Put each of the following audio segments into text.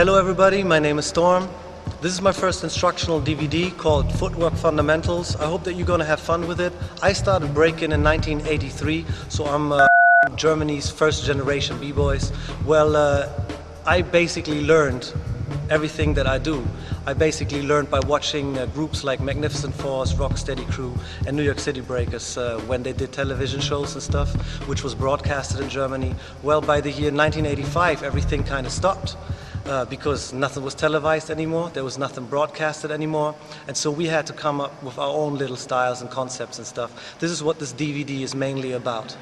Hello everybody, my name is Storm. This is my first instructional DVD called Footwork Fundamentals. I hope that you're going to have fun with it. I started breaking in 1983, so I'm Germany's first generation b-boys. Well, I basically learned everything that I do. I basically learned by watching groups like Magnificent Force, Rocksteady Crew and New York City Breakers when they did television shows and stuff, which was broadcasted in Germany. Well, by the year 1985, everything kind of stopped. Because nothing was televised anymore, there was nothing broadcasted anymore, and so we had to come up with our own little styles and concepts and stuff. This is what this DVD is mainly about.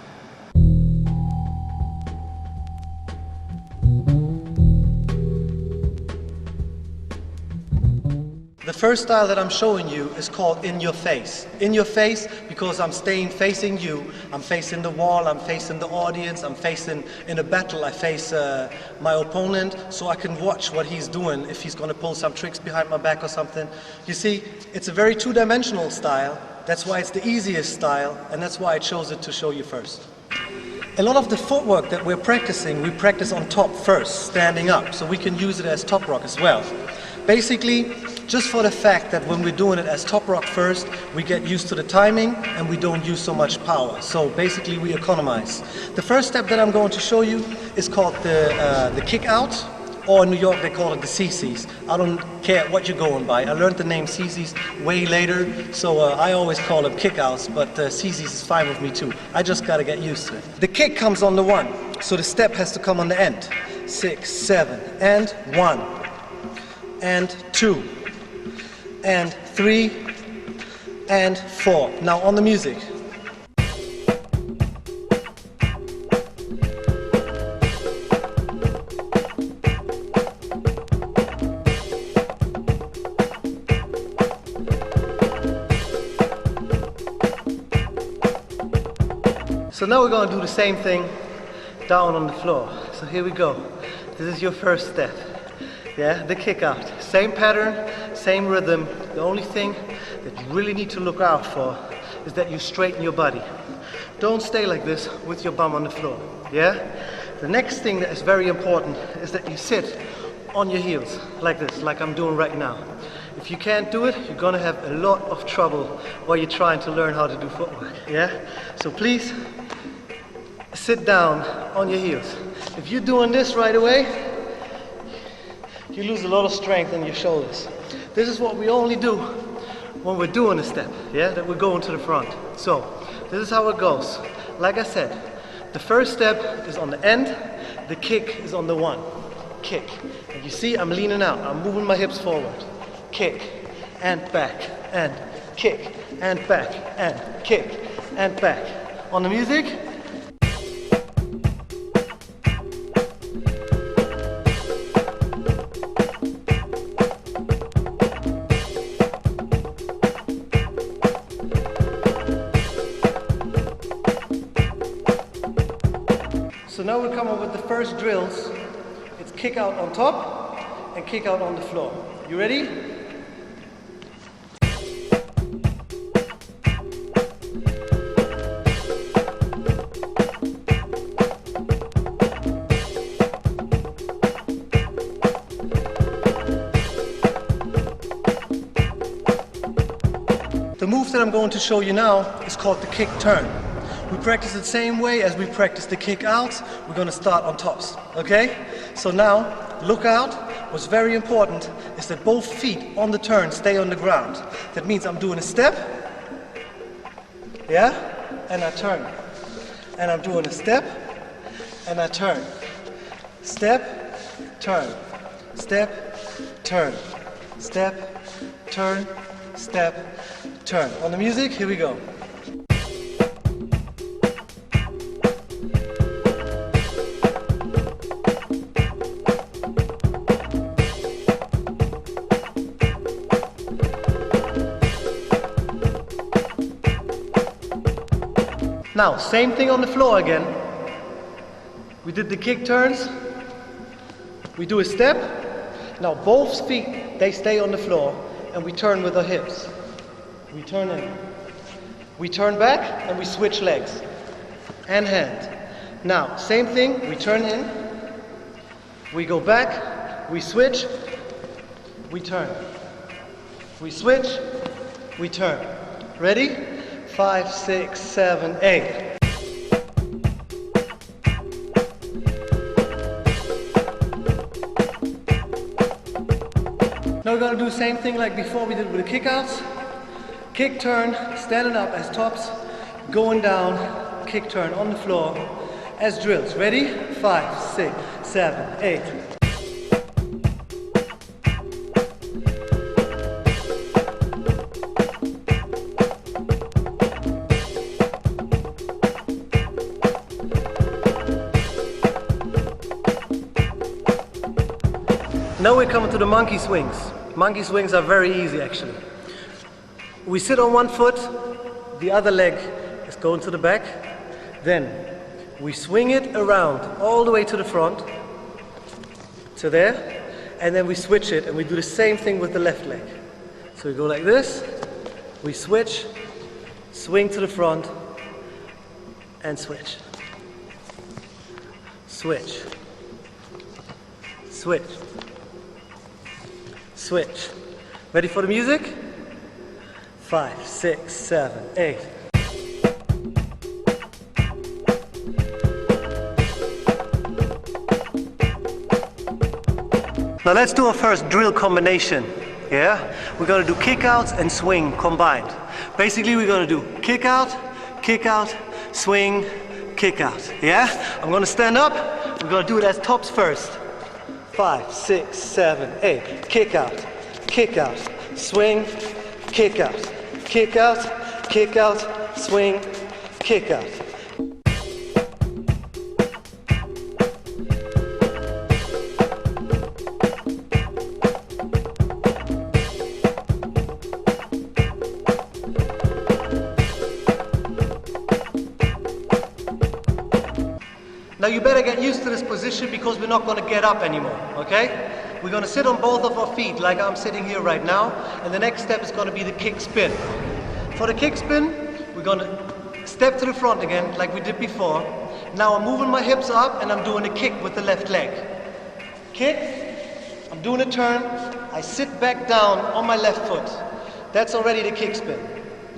The first style that I'm showing you is called In Your Face. In your face because I'm staying facing you. I'm facing the wall, I'm facing the audience, I'm facing, in a battle, I face my opponent so I can watch what he's doing, if he's going to pull some tricks behind my back or something. You see, it's a very two-dimensional style. That's why it's the easiest style, and that's why I chose it to show you first. A lot of the footwork that we're practicing, we practice on top first, standing up, so we can use it as top rock as well. Basically, just for the fact that when we're doing it as top rock first, we get used to the timing and we don't use so much power. So basically we economize. The first step that I'm going to show you is called the kick out, or in New York they call it the CCs. I don't care what you're going by. I learned the name CCs way later, so I always call them kick outs, but CCs is fine with me too. I just gotta get used to it. The kick comes on the 1, so the step has to come on the end. 6, 7, and 1, and 2, and 3, and 4. Now on the music. So now we're going to do the same thing down on the floor. So here we go. This is your first step. Yeah, the kick out. Same pattern, same rhythm. The only thing that you really need to look out for is that you straighten your body. Don't stay like this with your bum on the floor. Yeah? The next thing that is very important is that you sit on your heels like this, like I'm doing right now. If you can't do it, you're gonna have a lot of trouble while you're trying to learn how to do footwork. Yeah? So please sit down on your heels. If you're doing this right away, you lose a lot of strength in your shoulders. This is what we only do when we're doing a step, yeah, that we're going to the front. So, this is how it goes. Like I said, the first step is on the end, the kick is on the 1. Kick. And you see, I'm leaning out, I'm moving my hips forward. Kick, and back, and kick, and back, and kick, and back. On the music. So now we come up with the first drills. It's kick out on top and kick out on the floor. You ready? The move that I'm going to show you now is called the kick turn. We practice it the same way as we practice the kick out. We're going to start on tops, okay? So now, look out. What's very important is that both feet on the turn stay on the ground. That means I'm doing a step, yeah? And I turn. And I'm doing a step, and I turn. Step, turn. Step, turn. Step, turn, step, turn. On the music, here we go. Now, same thing on the floor again. We did the kick turns. We do a step. Now both feet, they stay on the floor and we turn with our hips. We turn in. We turn back and we switch legs and hand. Now, same thing, we turn in, we go back, We switch, we turn. We switch, we turn. Ready? 5, 6, 7, 8. Now we're going to do the same thing like before we did with the kickouts. Kick, turn, standing up as tops, going down, kick, turn on the floor as drills. Ready? 5, 6, 7, 8. Now we're coming to the monkey swings. Monkey swings are very easy actually. We sit on one foot, the other leg is going to the back, then we swing it around all the way to the front, to there, and then we switch it and we do the same thing with the left leg. So we go like this, we switch, swing to the front, and switch. Switch. Switch. Switch. Ready for the music? 5, 6, 7, 8. Now let's do our first drill combination. Yeah? We're gonna do kick outs and swing combined. Basically we're gonna do kick out, swing, kick out. Yeah? I'm gonna stand up. We're gonna do it as tops first. 5, 6, 7, 8. Kick out, swing, kick out, swing, kick out. Now you better get used to this position because we're not going to get up anymore, okay? We're going to sit on both of our feet like I'm sitting here right now, and the next step is going to be the kick spin. For the kick spin, we're going to step to the front again like we did before. Now I'm moving my hips up and I'm doing a kick with the left leg. Kick, I'm doing a turn, I sit back down on my left foot. That's already the kick spin,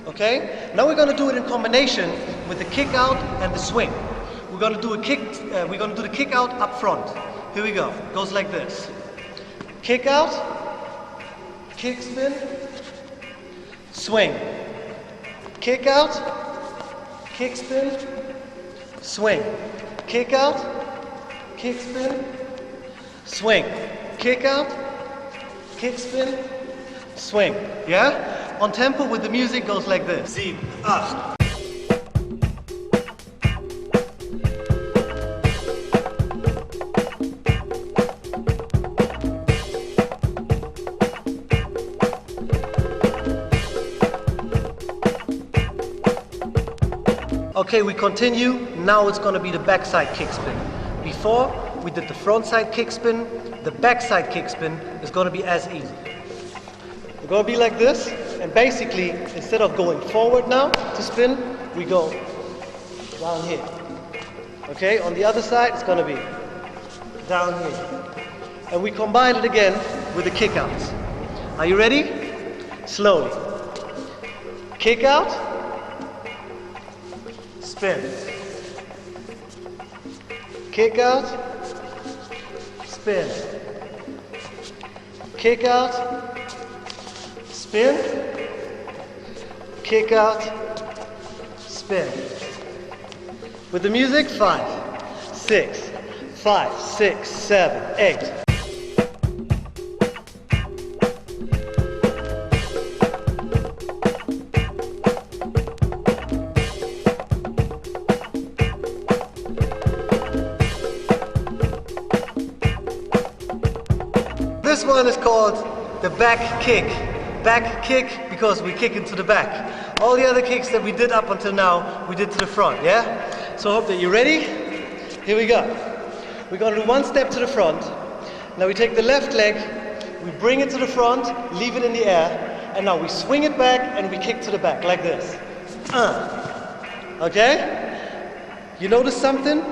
okay? Now we're going to do it in combination with the kick out and the swing. We're going to do a kick. We're going to do the kick out up front. Here we go. It goes like this. Kick out, kick spin, swing. Kick out, kick spin, swing. Kick out, kick spin, swing. Kick out, kick spin, swing. Yeah? On tempo with the music goes like this. 7, 8. Okay, we continue. Now it's going to be the backside kick spin. Before we did the front side kick spin, the backside kick spin is going to be as easy. We're going to be like this, and basically instead of going forward now to spin, we go down here. Okay, on the other side it's going to be down here. And we combine it again with the kick outs. Are you ready? Slowly. Kick out. Spin. Kick out. Spin. Kick out. Spin. Kick out. Spin. With the music, 5, 6, 5, 6, 7, 8. This one is called the back kick. Back kick because we kick into the back. All the other kicks that we did up until now, we did to the front, yeah? So I hope that you're ready. Here we go. We're going to do one step to the front. Now we take the left leg, we bring it to the front, leave it in the air, and now we swing it back and we kick to the back like this. Okay? You notice something?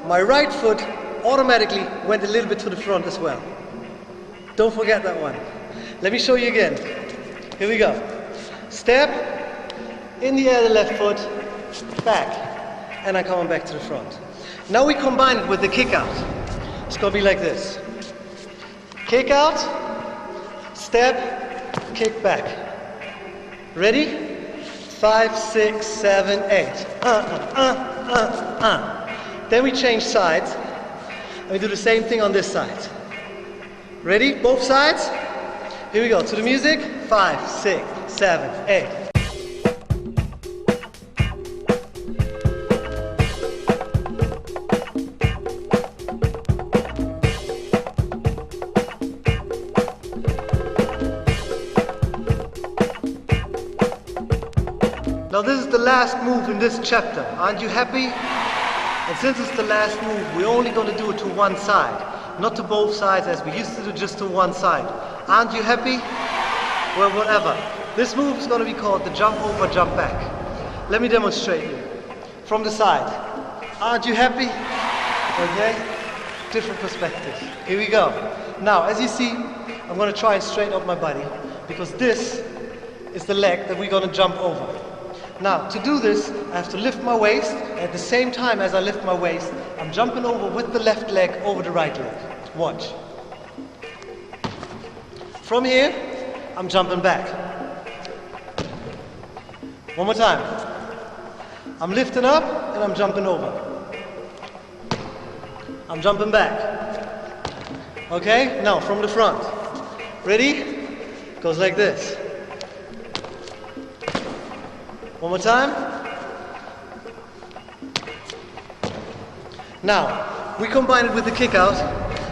My right foot automatically went a little bit to the front as well. Don't forget that one. Let me show you again. Here we go. Step, in the air the left foot, back, and I'm coming back to the front. Now we combine it with the kick out. It's gonna be like this. Kick out, step, kick back. Ready? 5, 6, 7, 8. Then we change sides, and we do the same thing on this side. Ready? Both sides? Here we go. To the music. 5, 6, 7, 8. Now this is the last move in this chapter. Aren't you happy? And since it's the last move, we're only going to do it to one side. Not to both sides as we used to do, just to one side. Aren't you happy? Well, whatever. This move is going to be called the jump over, jump back. Let me demonstrate you. From the side. Aren't you happy? Okay? Different perspectives. Here we go. Now, as you see, I'm going to try and straighten up my body because this is the leg that we're going to jump over. Now, to do this, I have to lift my waist. At the same time as I lift my waist, I'm jumping over with the left leg over the right leg. Watch. From here, I'm jumping back. One more time. I'm lifting up and I'm jumping over. I'm jumping back. Okay, now from the front. Ready? Goes like this. One more time. Now, we combine it with the kick out,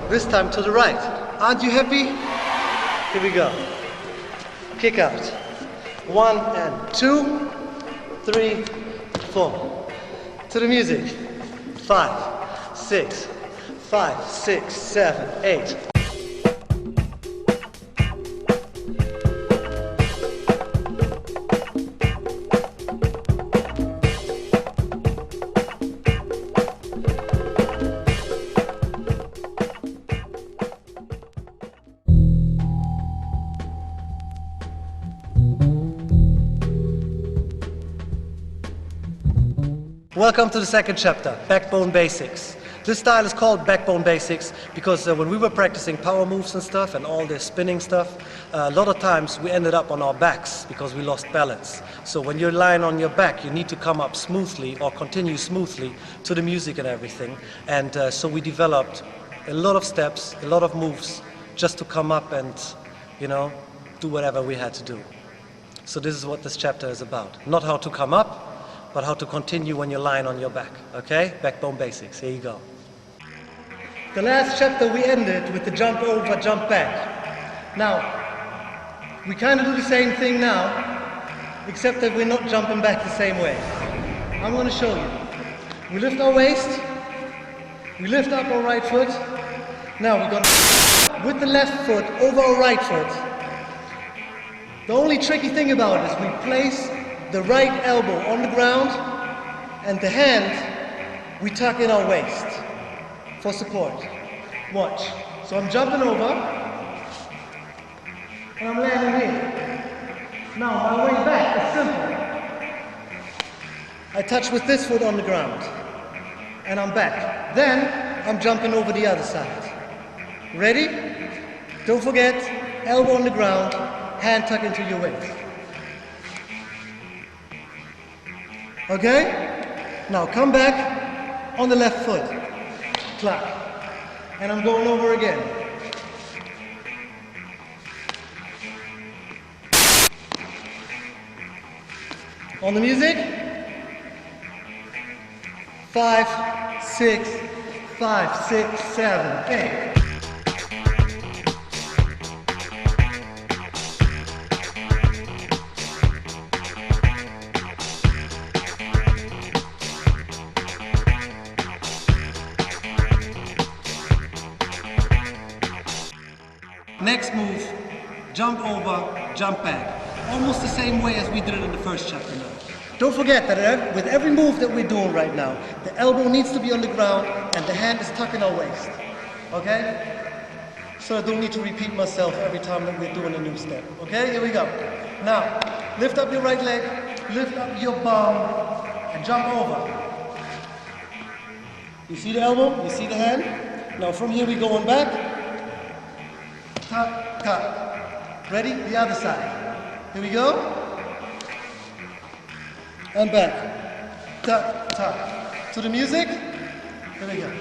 this time to the right. Aren't you happy? Here we go. Kick out. 1 and 2, 3, 4. To the music. 5, 6, 5, 6, 7, 8. Welcome to the second chapter, Backbone Basics. This style is called Backbone Basics because when we were practicing power moves and stuff and all this spinning stuff, a lot of times we ended up on our backs because we lost balance. So when you're lying on your back, you need to come up smoothly or continue smoothly to the music and everything. And so we developed a lot of steps, a lot of moves just to come up and, you know, do whatever we had to do. So this is what this chapter is about. Not how to come up, but how to continue when you're lying on your back, okay? Backbone Basics, here you go. The last chapter we ended with the jump over, jump back. Now, we kind of do the same thing now, except that we're not jumping back the same way. I'm going to show you. We lift our waist, we lift up our right foot. Now we're going to, with the left foot over our right foot. The only tricky thing about it is we place the right elbow on the ground and the hand we tuck in our waist for support. Watch. So I'm jumping over and I'm landing here. Now my way back is simple. I touch with this foot on the ground and I'm back. Then I'm jumping over the other side. Ready? Don't forget, elbow on the ground, hand tuck into your waist. Okay? Now come back on the left foot. Clap. And I'm going over again. On the music. 5, 6, 5, 6, 7, 8. Next move, jump over, jump back. Almost the same way as we did it in the first chapter now. Don't forget that with every move that we're doing right now, the elbow needs to be on the ground and the hand is tucking our waist. Okay? so I don't need to repeat myself every time that we're doing a new step. Okay, here we go. Now, lift up your right leg, lift up your bum, and jump over. You see the elbow? You see the hand? Now from here we go on back. Tap, tap. Ready? The other side. Here we go. And back. Tap, tap. To the music. Here we go.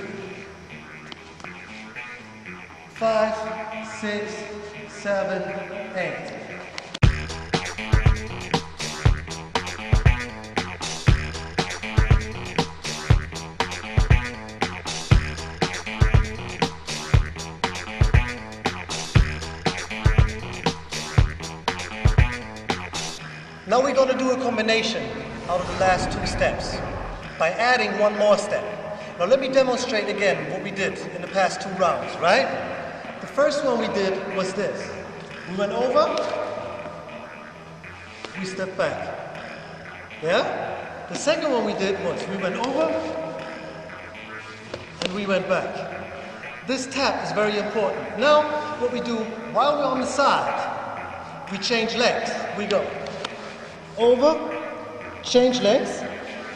5, 6, 7, 8. Now we're going to do a combination out of the last 2 steps by adding one more step. Now let me demonstrate again what we did in the past 2 rounds, right? The first one we did was this. We went over, we stepped back. Yeah? The second one we did was we went over and we went back. This tap is very important. Now what we do while we're on the side, we change legs. We go over, change legs,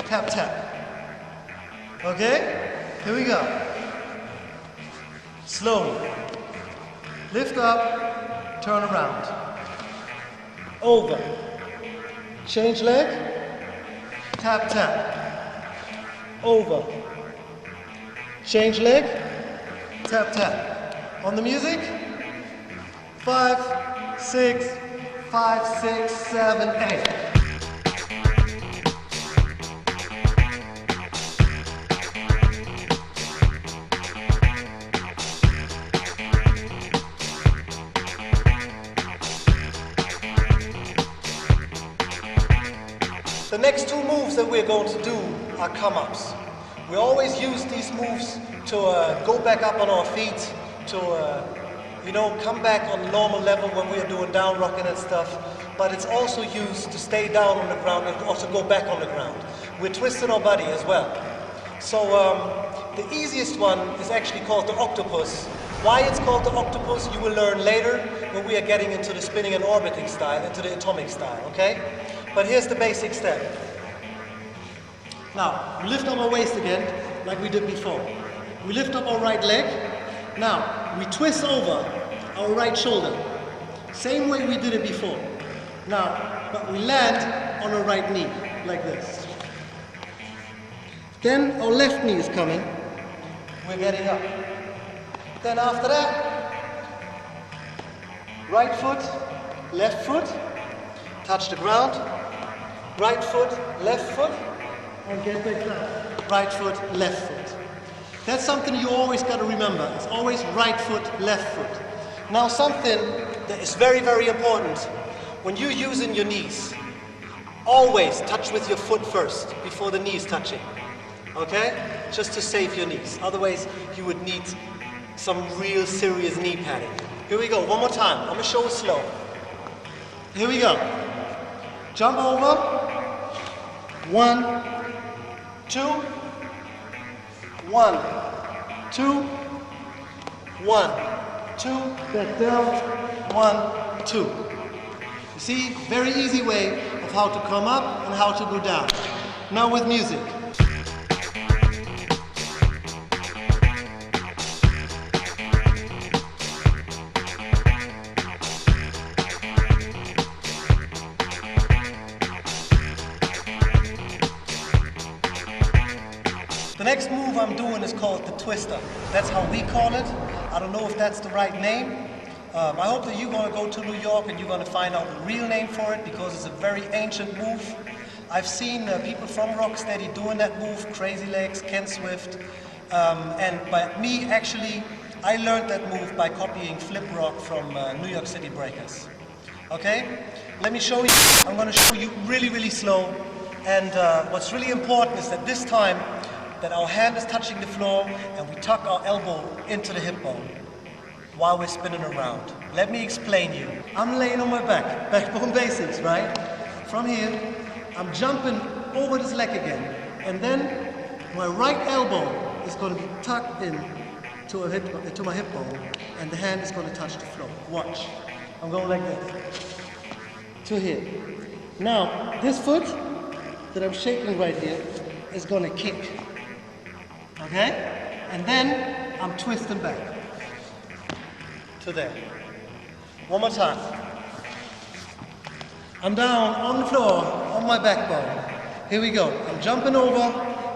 tap, tap. Okay? Here we go. Slowly. Lift up, turn around. Over. Change leg, tap, tap. Over. Change leg, tap, tap. On the music, 5, 6, 5, 6, 7, 8. The next 2 moves that we're going to do are come-ups. We always use these moves to go back up on our feet, to come back on normal level when we're doing down rocking and stuff, but it's also used to stay down on the ground and also go back on the ground. We're twisting our body as well. So the easiest one is actually called the octopus. Why it's called the octopus, you will learn later when we are getting into the spinning and orbiting style, into the atomic style, okay? But here's the basic step. Now, we lift up our waist again, like we did before. We lift up our right leg. Now, we twist over our right shoulder. Same way we did it before. Now, but we land on our right knee, like this. Then our left knee is coming. We're getting up. Then after that, right foot, left foot, touch the ground. Right foot, left foot, and get back down. Right foot, left foot. That's something you always got to remember. It's always right foot, left foot. Now something that is very, very important. When you're using your knees, always touch with your foot first before the knees touching. Okay? Just to save your knees. Otherwise, you would need some real serious knee padding. Here we go, one more time. I'm going to show it slow. Here we go. Jump over. 1, 2, 1, 2, 1, 2, back down, 1, 2. You see, very easy way of how to come up and how to go down. Now with music. The next move I'm doing is called the twister. That's how we call it. I don't know if that's the right name. I hope that you're going to go to New York and you're going to find out the real name for it, because it's a very ancient move. I've seen people from Rocksteady doing that move, Crazy Legs, Ken Swift. And by me, actually, I learned that move by copying Flip Rock from New York City Breakers. Okay? Let me show you. I'm going to show you really, really slow. And what's really important is that this time, that our hand is touching the floor and we tuck our elbow into the hip bone while we're spinning around. Let me explain you. I'm laying on my back, backbone basics, right? From here, I'm jumping over this leg again, and then my right elbow is going to be tucked in to my hip bone, and the hand is going to touch the floor. Watch. I'm going like this. To here. Now, this foot that I'm shaking right here is going to kick. Okay? And then I'm twisting back. To there. One more time. I'm down on the floor, on my backbone. Here we go. I'm jumping over,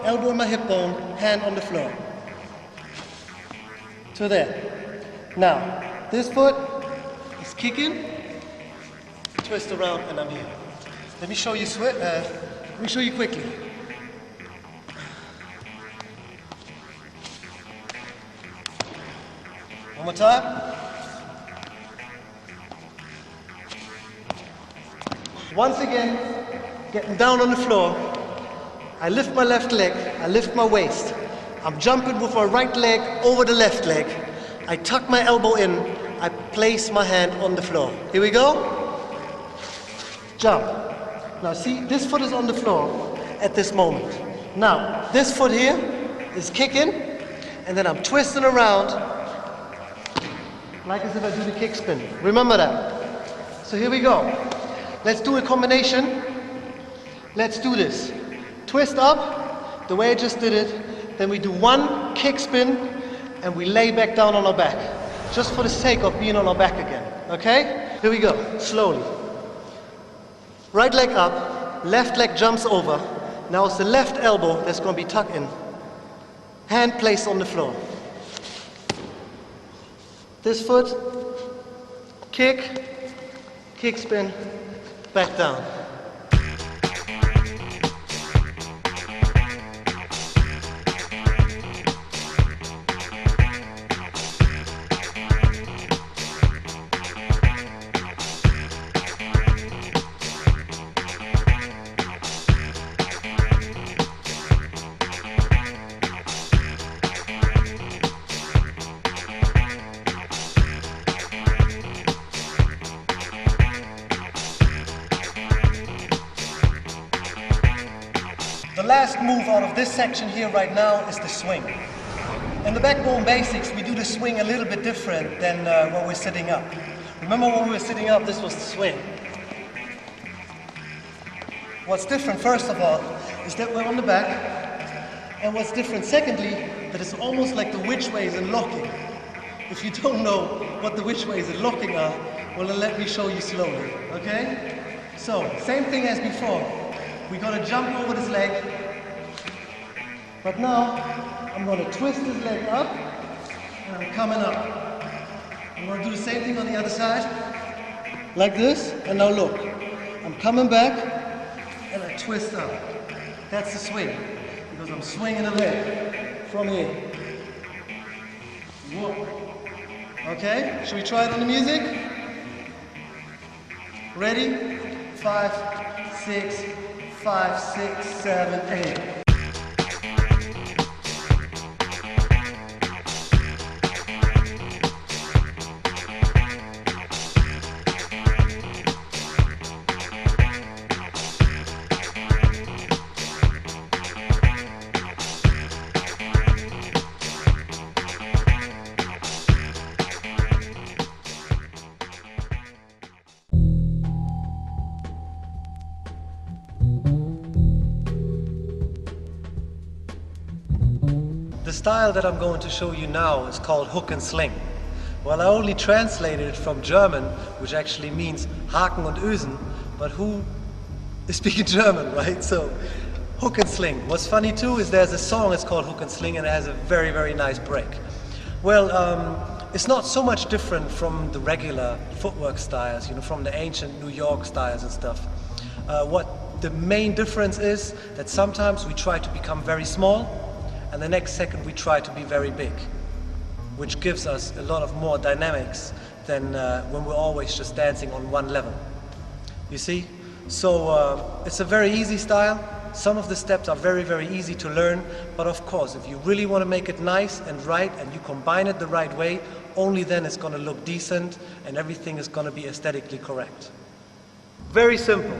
elbow in my hip bone, hand on the floor. To there. Now, this foot is kicking, twist around, and I'm here. Let me show you quickly. One more time. Once again, getting down on the floor, I lift my left leg, I lift my waist. I'm jumping with my right leg over the left leg. I tuck my elbow in, I place my hand on the floor. Here we go. Jump. Now see, this foot is on the floor at this moment. Now, this foot here is kicking, and then I'm twisting around like as if I do the kick spin. Remember that. So here we go. Let's do a combination. Let's do this. Twist up, the way I just did it. Then we do one kick spin, and we lay back down on our back. Just for the sake of being on our back again. Okay? Here we go. Slowly. Right leg up, left leg jumps over. Now it's the left elbow that's going to be tucked in. Hand placed on the floor. This foot, kick spin, back down. The last move out of this section here right now is the swing. In the backbone basics, we do the swing a little bit different than when we're sitting up. Remember when we were sitting up, this was the swing. What's different, first of all, is that we're on the back. And what's different, secondly, that it's almost like the which ways and locking. If you don't know what the which ways and locking are, well, then let me show you slowly, okay? So, same thing as before. We're going to jump over this leg, but now I'm going to twist this leg up, and I'm coming up. I'm going to do the same thing on the other side, like this, and now look. I'm coming back, and I twist up. That's the swing, because I'm swinging the leg from here. Whoa. Okay, should we try it on the music? Ready? 5, 6, 5, 6, 7, 8. The style that I'm going to show you now is called hook and sling. Well, I only translated it from German, which actually means Haken und Ösen, but who is speaking German, right? So, hook and sling. What's funny too is there's a song, it's called Hook and Sling, and it has a very, very nice break. Well, it's not so much different from the regular footwork styles, you know, from the ancient New York styles and stuff. What the main difference is that sometimes we try to become very small, and the next second we try to be very big, which gives us a lot of more dynamics than when we're always just dancing on one level. You see? So it's a very easy style. Some of the steps are very, very easy to learn, but of course, if you really want to make it nice and right and you combine it the right way, only then it's going to look decent and everything is going to be aesthetically correct. Very simple.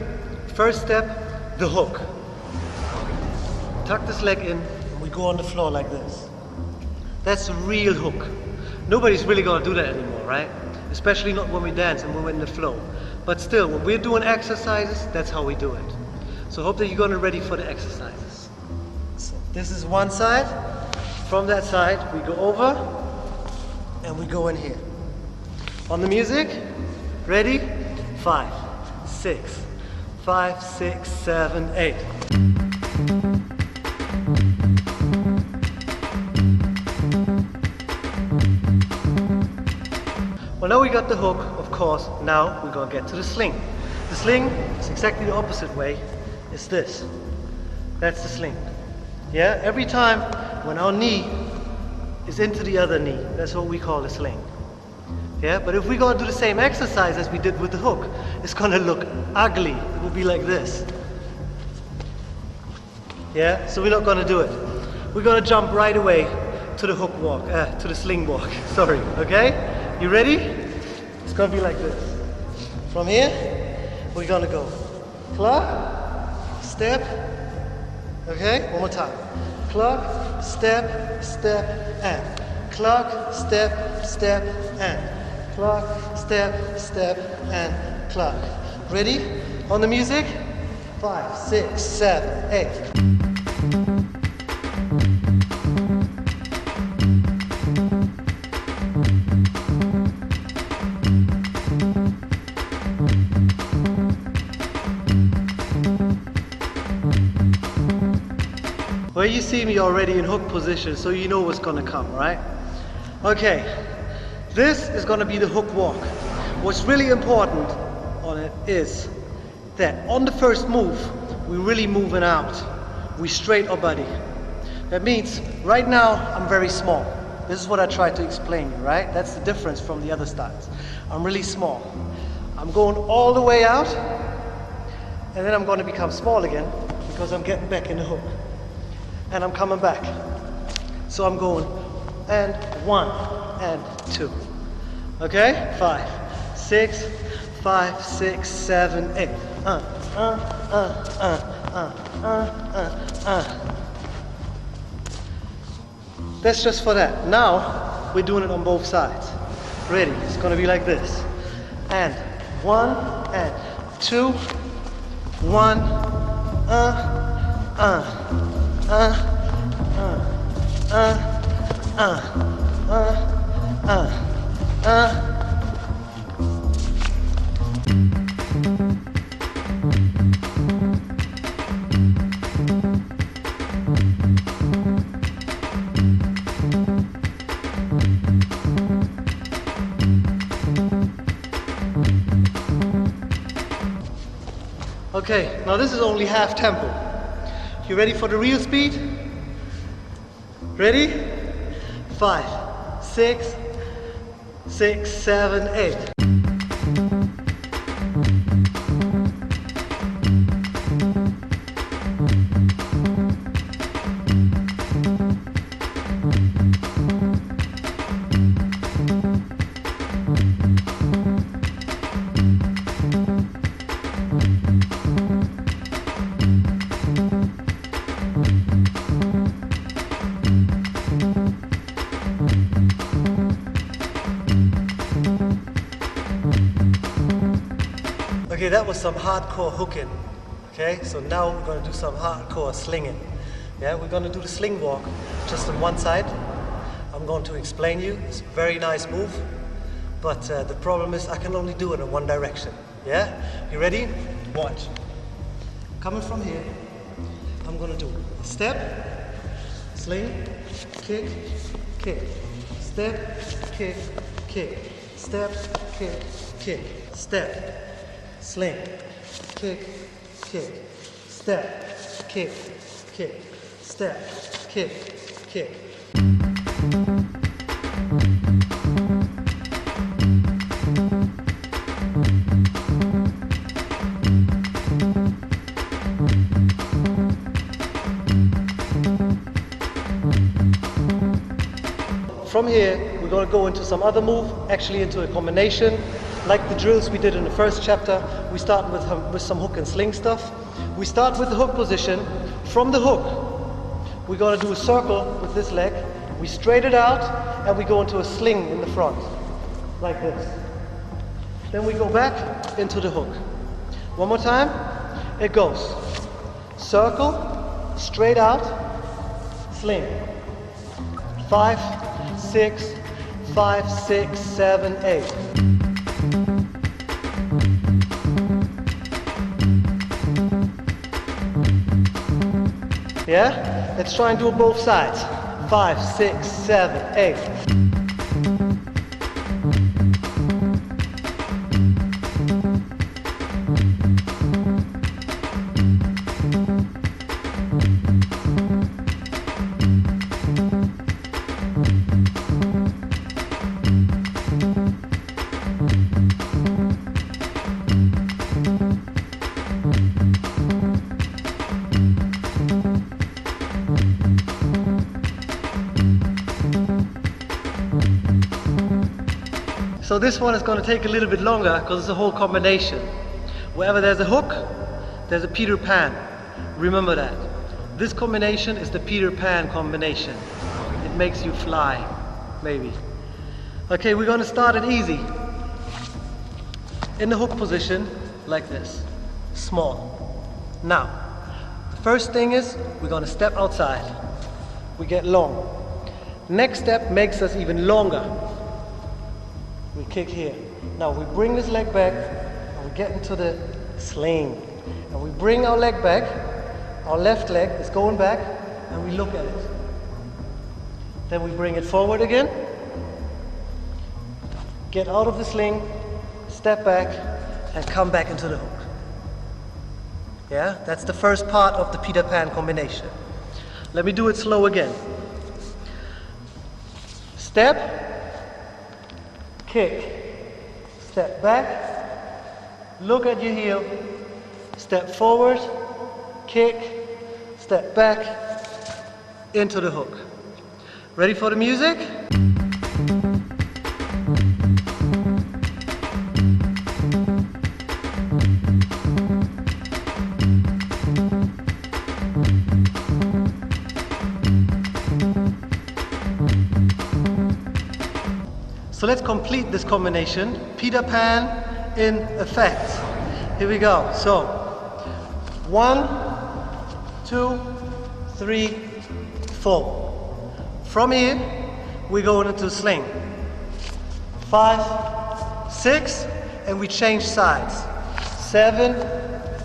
First step, the hook. Tuck this leg in. We go on the floor like this. That's the real hook. Nobody's really gonna do that anymore, right? Especially not when we dance and we're in the flow. But still, when we're doing exercises, that's how we do it. So hope that you're gonna ready for the exercises. So this is one side. From that side, we go over and we go in here. On the music, ready? 5, 6, 5, 6, 7, 8. Well, now we got the hook, of course. Now we're gonna get to the sling. The sling is exactly the opposite way. It's this. That's the sling. Yeah, every time when our knee is into the other knee, that's what we call a sling. Yeah, but if we're gonna do the same exercise as we did with the hook, it's gonna look ugly. It will be like this. Yeah, so we're not gonna do it. We're gonna jump right away to the hook walk, to the sling walk, sorry, okay? You ready? It's gonna be like this. From here, we're gonna go clock, step, okay? One more time. Clock, step, step, and. Clock, step, step, and. Clock, step, step, and clock. Ready? On the music? 5, 6, 7, 8. Well, you see me already in hook position, so you know what's gonna come, right? Okay, this is gonna be the hook walk. What's really important on it is that on the first move, we're really moving out. We straight our body. That means, right now, I'm very small. This is what I tried to explain you, right? That's the difference from the other styles. I'm really small. I'm going all the way out, and then I'm gonna become small again, because I'm getting back in the hook. And I'm coming back. So I'm going, and 1, and 2. Okay? 5, 6, 5, 6, 7, 8. That's just for that. Now, we're doing it on both sides. Ready? It's gonna be like this. And 1, and 2, 1, Okay, now this is only half tempo. You ready for the real speed? Ready? 5, 6, 6, 7, 8. Okay, that was some hardcore hooking. Okay, so now we're going to do some hardcore slinging. Yeah, we're going to do the sling walk just on one side. I'm going to explain you. It's a very nice move, but the problem is I can only do it in one direction. Yeah, you ready? Watch. Coming from here, I'm going to do step, sling, kick, kick, step, kick, kick, step, kick, kick, step. Sling, kick, kick, step, kick, kick, step, kick, kick. From here, we're going to go into some other move, actually into a combination. Like the drills we did in the first chapter, we start with some hook and sling stuff. We start with the hook position. From the hook, we're going to do a circle with this leg, We straight it out and we go into a sling in the front, like this. Then we go back into the hook. One more time. It goes circle, straight out, sling. 5, 6, 5, 6, 7, 8. Yeah? Let's try and do it both sides. 5, 6, 7, 8. So this one is going to take a little bit longer because it's a whole combination. Wherever there's a hook, there's a Peter Pan. Remember that. This combination is the Peter Pan combination. It makes you fly, maybe. Okay, we're going to start it easy. In the hook position, like this. Small. Now, the first thing is we're going to step outside. We get long. Next step makes us even longer. We kick here. Now we bring this leg back and we get into the sling. And we bring our leg back, our left leg is going back, and we look at it. Then we bring it forward again, get out of the sling, step back, and come back into the hook. Yeah, that's the first part of the Peter Pan combination. Let me do it slow again. Step, kick, step back, look at your heel, step forward, kick, step back, into the hook. Ready for the music? So let's complete this combination. Peter Pan in effect. Here we go. So 1, 2, 3, 4. From here, we go into sling. 5, 6, and we change sides. 7,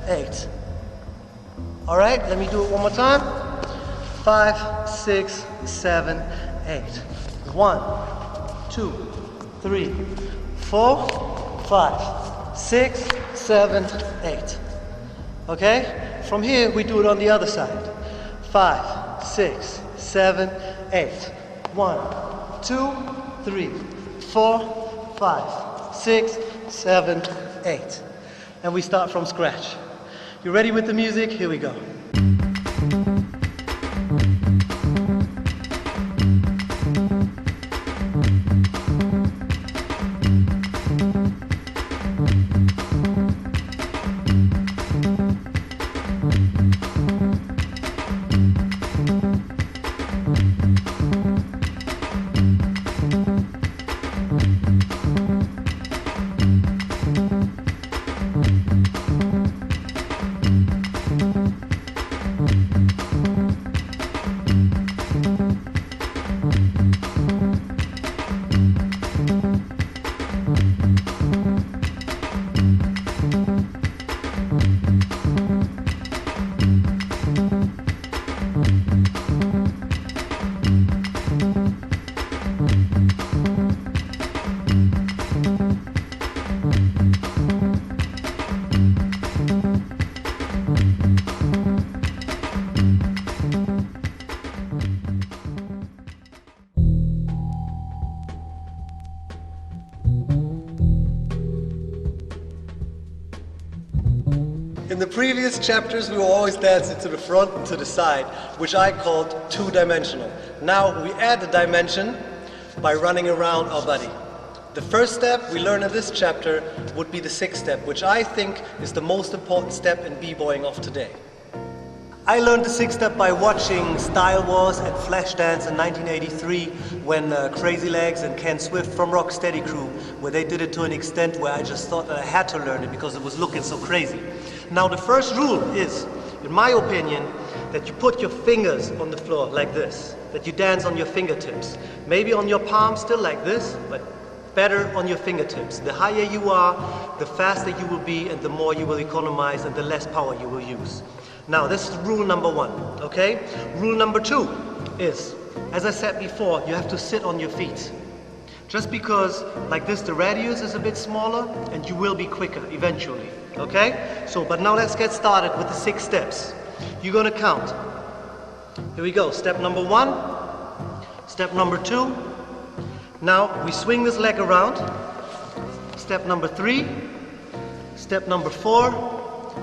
8. All right, let me do it one more time. 5, 6, 7, 8. 1, 2, 3, 4, 5, 6, 7, 8. Okay? From here, we do it on the other side. 5, 6, 7, 8. 1, 2, 3, 4, 5, 6, 7, 8. And we start from scratch. You ready with the music? Here we go. In the previous chapters, we were always dancing to the front and to the side, which I called two-dimensional. Now we add a dimension by running around our body. The first step we learn in this chapter would be the sixth step, which I think is the most important step in b-boying of today. I learned the six-step by watching Style Wars and Flashdance in 1983 when Crazy Legs and Ken Swift from Rocksteady Crew, where they did it to an extent where I just thought that I had to learn it because it was looking so crazy. Now the first rule is, in my opinion, that you put your fingers on the floor like this, that you dance on your fingertips. Maybe on your palms still like this, but better on your fingertips. The higher you are, the faster you will be and the more you will economize and the less power you will use. Now, this is rule number one, okay? Rule number two is, as I said before, you have to sit on your feet. Just because, like this, the radius is a bit smaller and you will be quicker eventually, okay? So, but now let's get started with the 6 steps. You're gonna count. Here we go, step number 1, step number 2. Now, we swing this leg around. Step number 3, step number 4,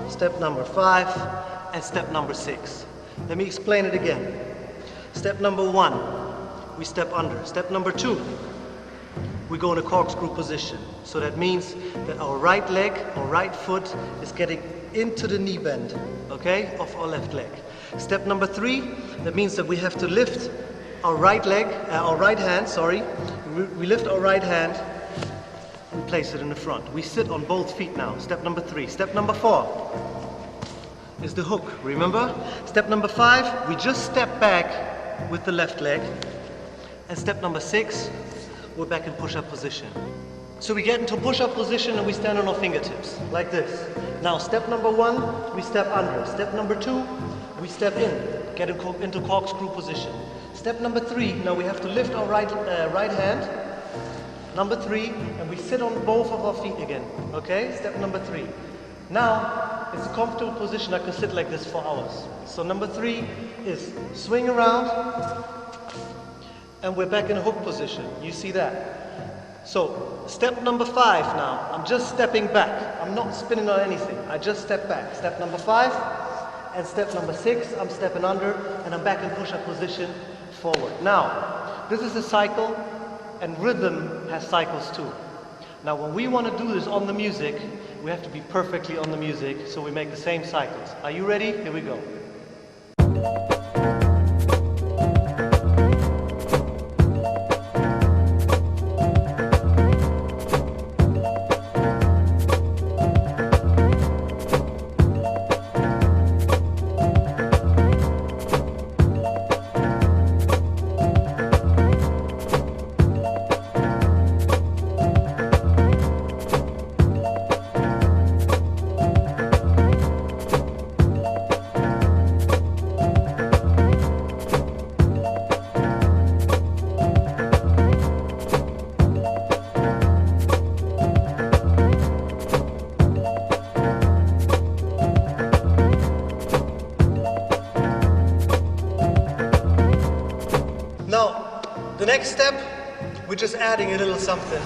step number 5, and step number 6. Let me explain it again. Step number 1, we step under. Step number 2, we go in a corkscrew position. So that means that our right leg, our right foot is getting into the knee bend, okay, of our left leg. Step number 3, that means that we have to lift our right leg, our right hand, sorry. We lift our right hand, we place it in the front. We sit on both feet now. Step number 3. Step number 4 is the hook, remember? Step number 5, we just step back with the left leg. And step number 6, we're back in push-up position. So we get into push-up position and we stand on our fingertips, like this. Now step number 1, we step under. Step number 2, we step in, get into corkscrew position. Step number 3, now we have to lift our right hand. Number 3, and we sit on both of our feet again, okay? Step number 3. Now, it's a comfortable position. I can sit like this for hours. So number 3 is swing around, and we're back in a hook position. You see that? So, step number 5 now. I'm just stepping back. I'm not spinning on anything. I just step back. Step number 5, and step number 6, I'm stepping under, and I'm back in push-up position, forward. Now, this is a cycle, and rhythm has cycles too. Now, when we want to do this on the music, we have to be perfectly on the music, so we make the same cycles. Are you ready? Here we go. The next step, we're just adding a little something.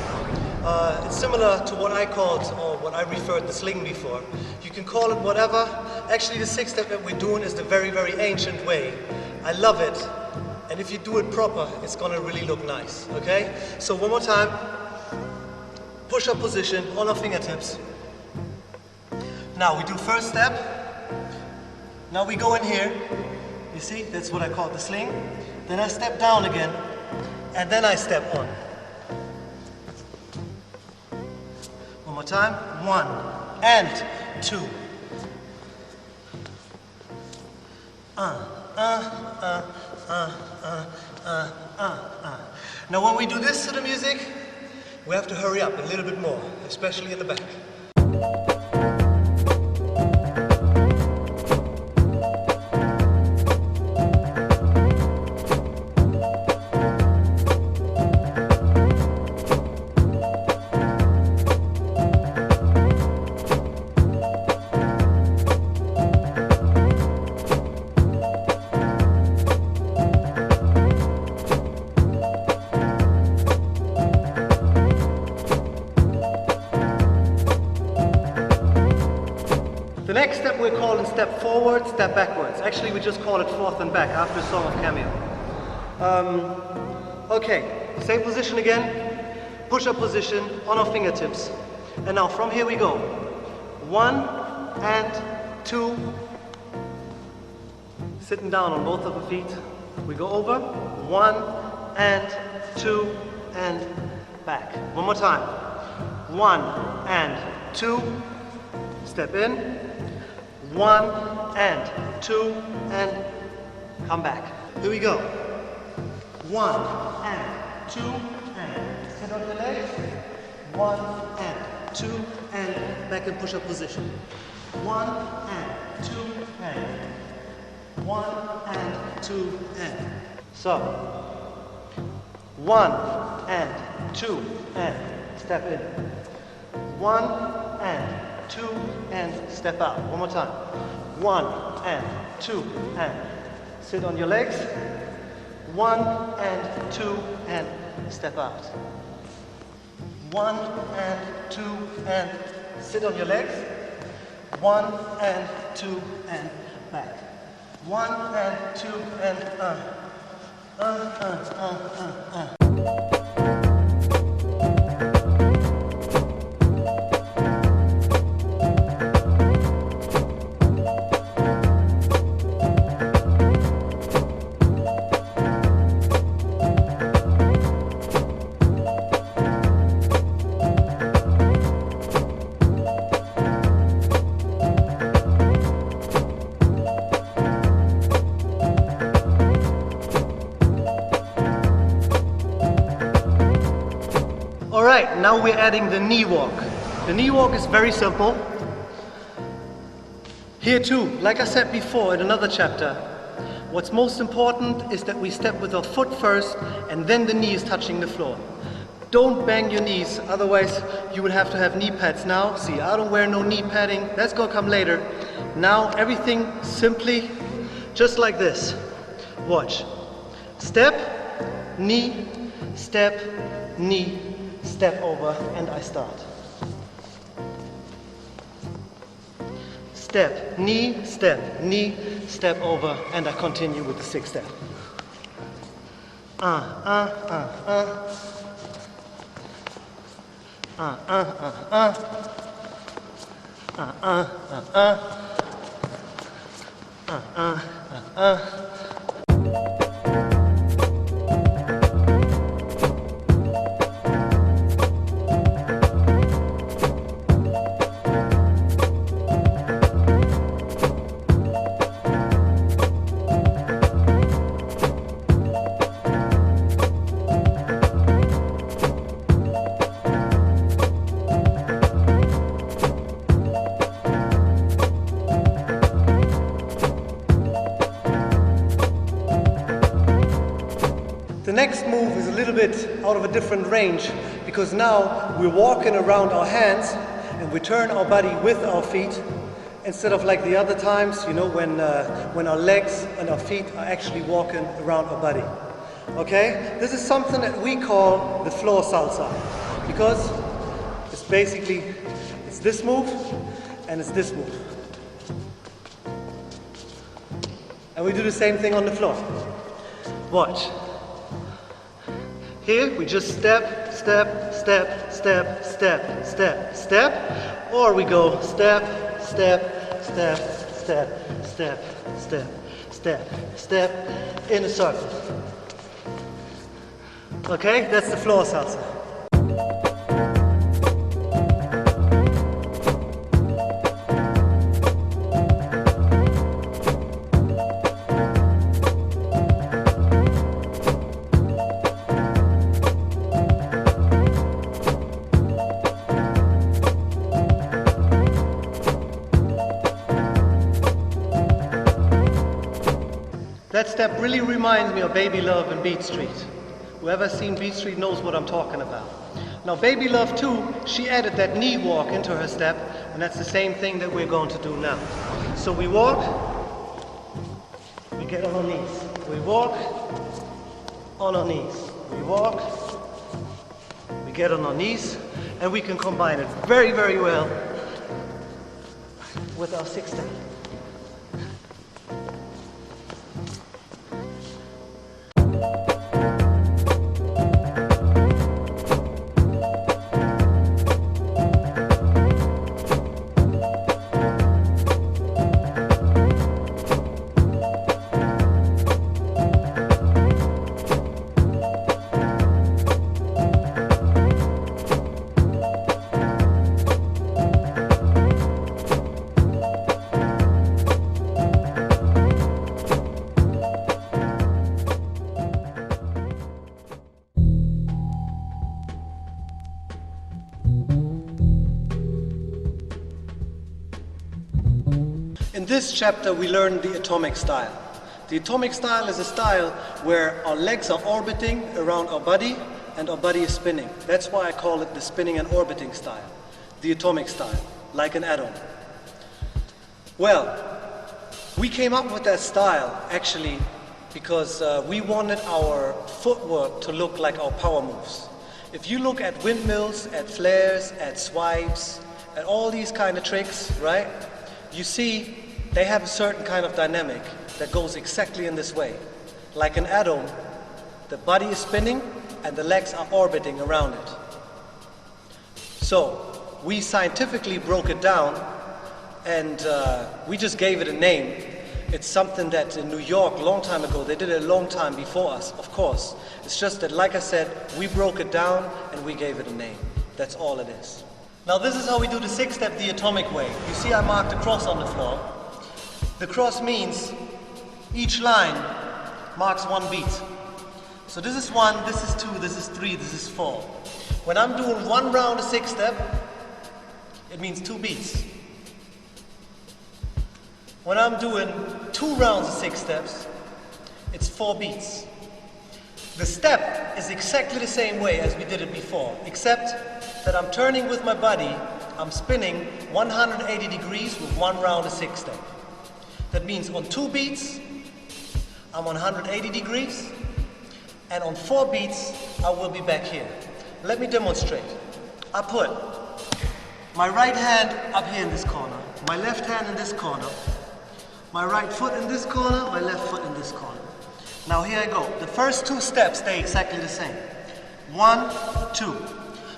It's similar to what I called, or what I referred the sling before. You can call it whatever. Actually, the 6th step that we're doing is the very, very ancient way. I love it. And if you do it proper, it's gonna really look nice, okay? So one more time. Push-up position on our fingertips. Now we do first step. Now we go in here. You see, that's what I call the sling. Then I step down again. And then I step on. One more time. 1 and 2. Now when we do this to the music, we have to hurry up a little bit more, especially in the back. The next step we're calling step forward, step backwards. Actually, we just call it forth and back after a song of Cameo. Okay, same position again. Push-up position on our fingertips. And now from here we go. 1 and 2 Sitting down on both of the feet. We go over, 1 and 2 and back. One more time. 1 and 2, step in. 1 and 2 and come back. Here we go. 1 and 2 and sit on your legs. 1 and 2 and back in push-up position. 1 and 2 and 1 and 2 and. So 1 and 2 and step in. 1 and 2 and step out. One more time. 1 and 2 and sit on your legs. 1 and 2 and step out. 1 and 2 and sit on your legs. 1 and 2 and back. 1 and 2 and Alright, now we're adding the knee walk. The knee walk is very simple. Here too, like I said before in another chapter, what's most important is that we step with our foot first and then the knee is touching the floor. Don't bang your knees, otherwise you would have to have knee pads now. See, I don't wear no knee padding, that's gonna come later. Now everything simply just like this. Watch. Step, knee, step, knee, step over, and I start. Step, knee, step over, and I continue with the 6th step. The next move is a little bit out of a different range because now we're walking around our hands and we turn our body with our feet instead of like the other times, you know, when our legs and our feet are actually walking around our body. Okay? This is something that we call the floor salsa because it's basically, it's this move and it's this move. And we do the same thing on the floor. Watch. Here we just step, step, step, step, step, step, step, or we go step, step, step, step, step, step, step, step in a circle. Okay, that's the floor salsa. That step really reminds me of Baby Love and Beat Street. Whoever's seen Beat Street knows what I'm talking about. Now Baby Love too, she added that knee walk into her step, and that's the same thing that we're going to do now. So we walk, we get on our knees. We walk, on our knees. We walk, we get on our knees, and we can combine it very, very well with our 6th step. In this chapter we learn the atomic style. The atomic style is a style where our legs are orbiting around our body and our body is spinning. That's why I call it the spinning and orbiting style. The atomic style, like an atom. Well, we came up with that style actually because we wanted our footwork to look like our power moves. If you look at windmills, at flares, at swipes, at all these kind of tricks, right? You see they have a certain kind of dynamic that goes exactly in this way. Like an atom, the body is spinning and the legs are orbiting around it. So we scientifically broke it down and we just gave it a name. It's something that in New York a long time ago, they did it a long time before us, of course. It's just that, like I said, we broke it down and we gave it a name. That's all it is. Now this is how we do the 6-step the atomic way. You see I marked a cross on the floor. The cross means each line marks one beat. So this is 1, this is 2, this is 3, this is 4. When I'm doing 1 round of 6-step, it means 2 beats. When I'm doing 2 rounds of 6 steps, it's 4 beats. The step is exactly the same way as we did it before, except that I'm turning with my body, I'm spinning 180 degrees with 1 round of 6-step. That means on 2 beats, I'm 180 degrees, and on 4 beats, I will be back here. Let me demonstrate. I put my right hand up here in this corner, my left hand in this corner, my right foot in this corner, my left foot in this corner. Now here I go. The first 2 steps stay exactly the same. 1, 2.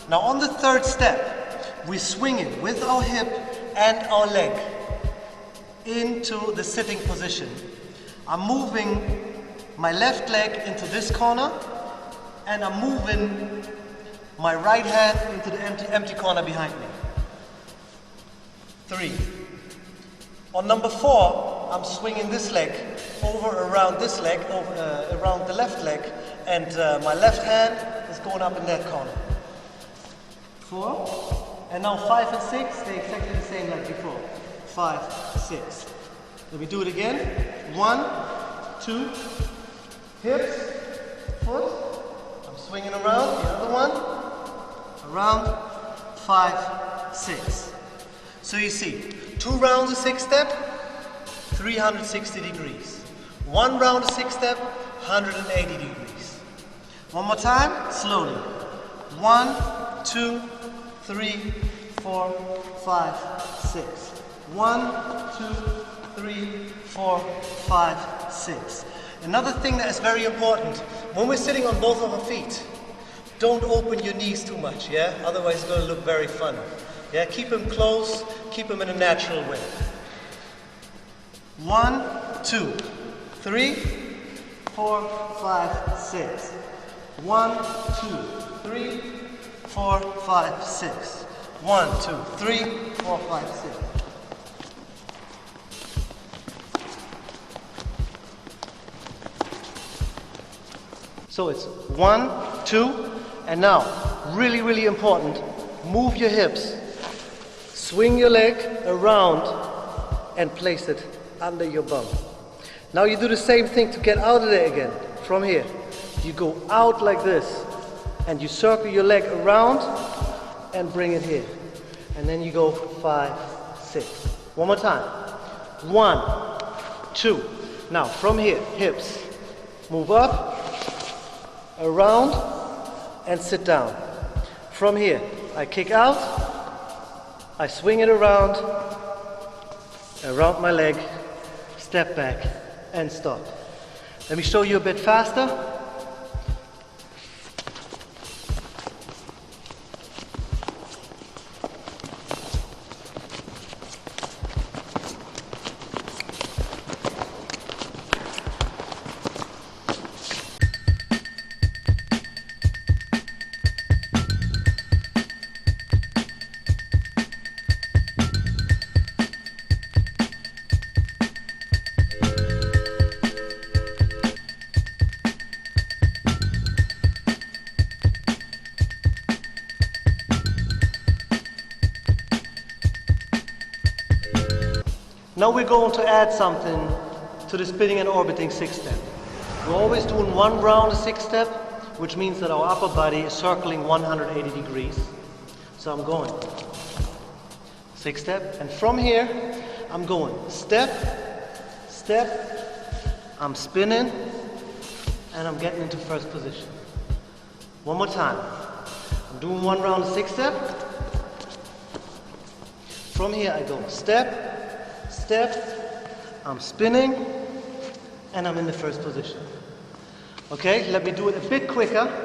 Now on the 3rd step, we swing it with our hip and our leg into the sitting position. I'm moving my left leg into this corner and I'm moving my right hand into the empty corner behind me. 3. On number 4, I'm swinging this leg over around this leg, around the left leg, and my left hand is going up in that corner. 4. And now 5 and 6 stay exactly the same like before. 5, 6. Let me do it again. 1, 2, hips, foot. I'm swinging around. The other one. Around. 5, 6. So you see, 2 rounds of 6-step, 360 degrees. 1 round of 6-step, 180 degrees. One more time, slowly. 1, 2, 3, 4, 5, 6. 1, 2, 3, 4, 5, 6. Another thing that is very important, when we're sitting on both of our feet, don't open your knees too much, yeah? Otherwise it's going to look very funny. Yeah, keep them close, keep them in a natural way. 1, 2, 3, 4, 5, 6. 1, 2, 3, 4, 5, 6. 1, 2, 3, 4, 5, 6. So it's 1, 2, and now, really, really important, move your hips. Swing your leg around and place it under your bum. Now you do the same thing to get out of there again. From here, you go out like this and you circle your leg around and bring it here. And then you go 5, 6. One more time. 1, 2. Now from here, hips. Move up, around, and sit down. From here, I kick out. I swing it around my leg, step back, and stop. Let me show you a bit faster. Now we're going to add something to the spinning and orbiting 6-step. We're always doing one round of 6-step, which means that our upper body is circling 180 degrees. So I'm going 6-step, and from here I'm going step, step, I'm spinning, and I'm getting into first position. One more time. I'm doing one round of 6-step. From here I go step, step, I'm spinning, and I'm in the first position. Okay, let me do it a bit quicker.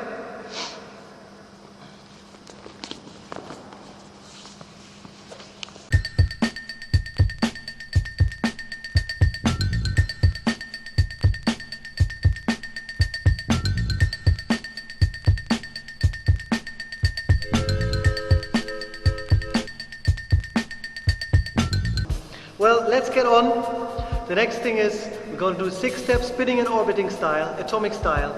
Well, let's get on. The next thing is we're going to do 6-step spinning and orbiting style, atomic style.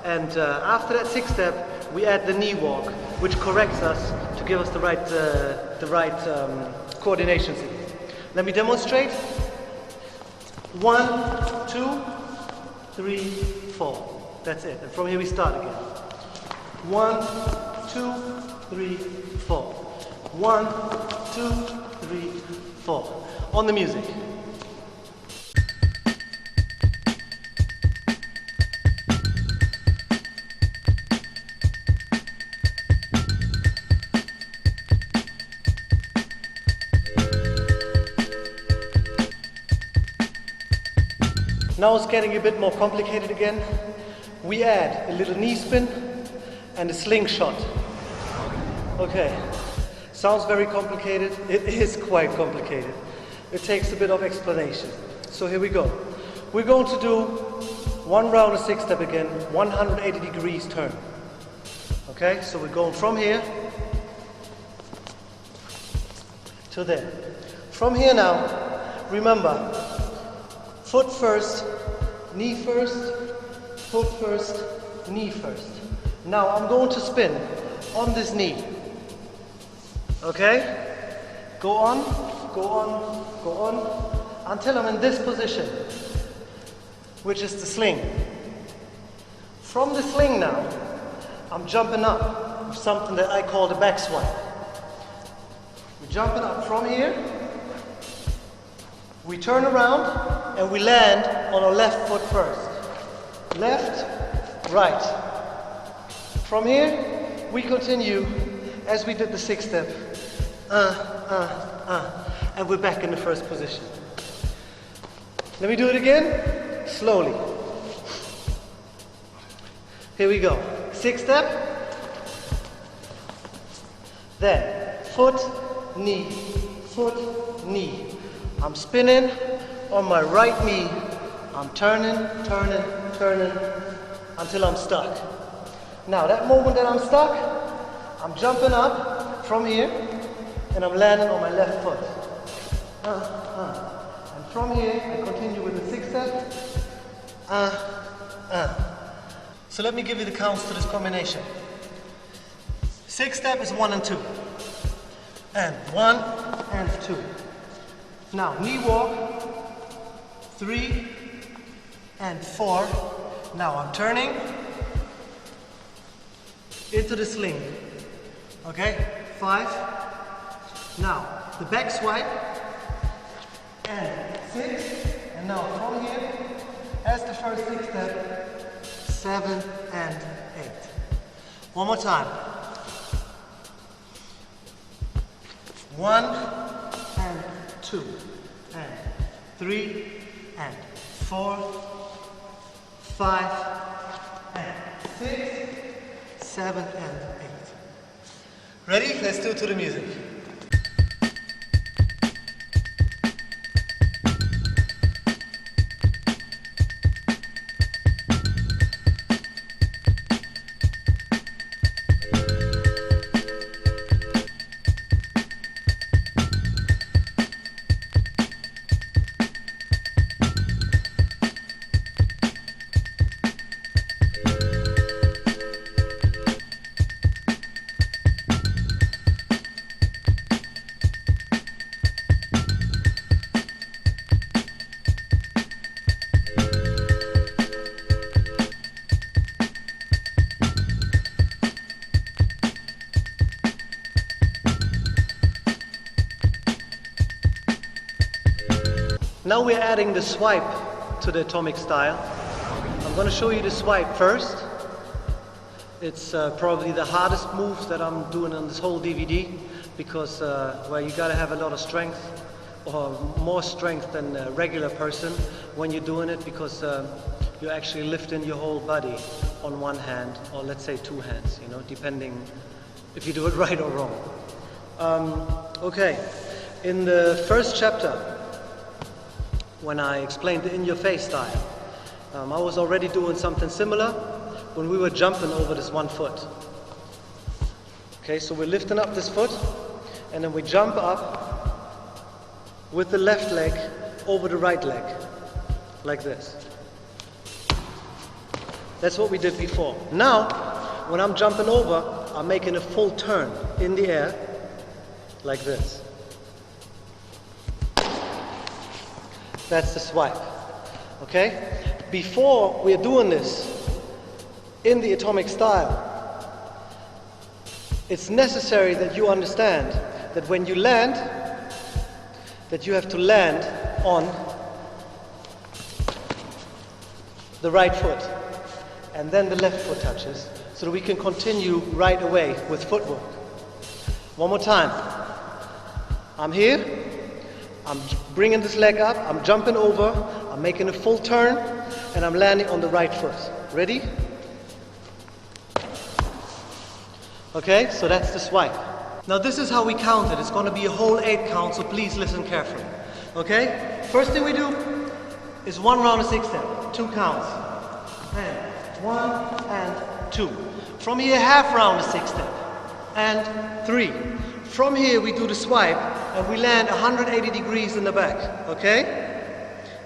And after that 6-step, we add the knee walk, which corrects us to give us the right coordination signal. Let me demonstrate. 1, 2, 3, 4. That's it. And from here we start again. 1, 2, 3, 4. 1, 2, 3, 4. On the music. Now it's getting a bit more complicated again. We add a little knee spin and a slingshot. Okay, sounds very complicated. It is quite complicated. It takes a bit of explanation. So here we go. We're going to do one round of 6-step again, 180 degrees turn. Okay, so we're going from here to there. From here now, remember, foot first, knee first, foot first, knee first. Now I'm going to spin on this knee. Okay? Go on, go on, go on, until I'm in this position, which is the sling. From the sling now, I'm jumping up with something that I call the back swipe. We're jumping up from here, we turn around, and we land on our left foot first. Left, right. From here, we continue as we did the 6-step. And we're back in the first position. Let me do it again, slowly. Here we go. 6-step. Then, foot, knee, foot, knee. I'm spinning on my right knee. I'm turning, turning, turning, until I'm stuck. Now, that moment that I'm stuck, I'm jumping up from here, and I'm landing on my left foot. And from here, I continue with the 6-step. So let me give you the counts to this combination. 6-step is 1 and 2. And 1 and 2. Now, knee walk, 3 and 4. Now I'm turning into the sling. Okay, 5. Now, the back swipe, and 6. And now from here, as the first 6-step, 7 and 8. One more time. 1 and 2 and 3 and 4, 5 and 6, 7 and 8. Ready? Let's do it to the music. now we're adding the swipe to the atomic style. I'm going to show you the swipe first. It's probably the hardest move that I'm doing on this whole DVD because well, you got to have a lot of strength, or more strength than a regular person when you're doing it, because you're actually lifting your whole body on one hand, or let's say two hands, you know, depending if you do it right or wrong. Okay, in the first chapter, when I explained the in-your-face style, I was already doing something similar when we were jumping over this one foot. Okay, so we're lifting up this foot, and then we jump up with the left leg over the right leg, like this. That's what we did before. Now, when I'm jumping over, I'm making a full turn in the air, like this. That's the swipe, okay? Before we're doing this in the atomic style, it's necessary that you understand that when you land, that you have to land on the right foot, and then the left foot touches, so that we can continue right away with footwork. One more time. I'm here, I'm bringing this leg up, I'm jumping over, I'm making a full turn, and I'm landing on the right foot. Ready? Okay, so that's the swipe. Now this is how we count it. It's going to be a whole 8 count, so please listen carefully. Okay? First thing we do is 1 round of 6 step, 2 counts. And 1 and 2. From here, half round of 6 step, and 3. From here we do the swipe, and we land 180 degrees in the back. Okay?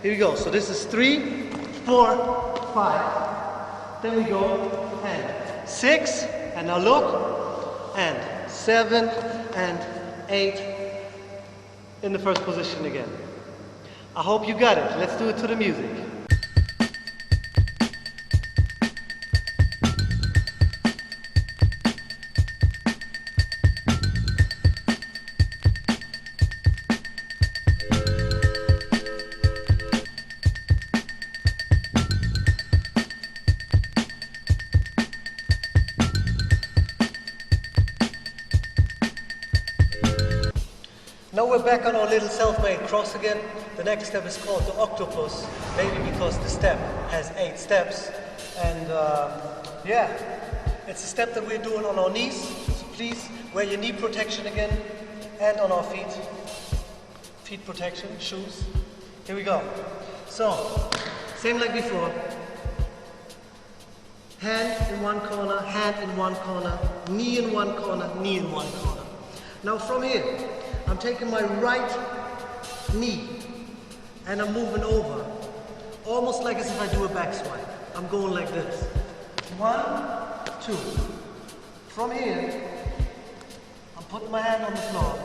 Here we go. So this is 3, 4, 5. Then we go and 6, and now look, and 7 and 8 in the first position again. I hope you got it. Let's do it to the music. Now we're back on our little self-made cross again. The next step is called the octopus, maybe because the step has 8 steps. And yeah, it's a step that we're doing on our knees. So please wear your knee protection again, and on our feet. Feet protection, shoes. Here we go. So, same like before. Hand in one corner, hand in one corner, knee in one corner, knee in one corner. Now from here, I'm taking my right knee and I'm moving over, almost like as if I do a back swipe. I'm going like this. 1, 2. From here, I'm putting my hand on the floor.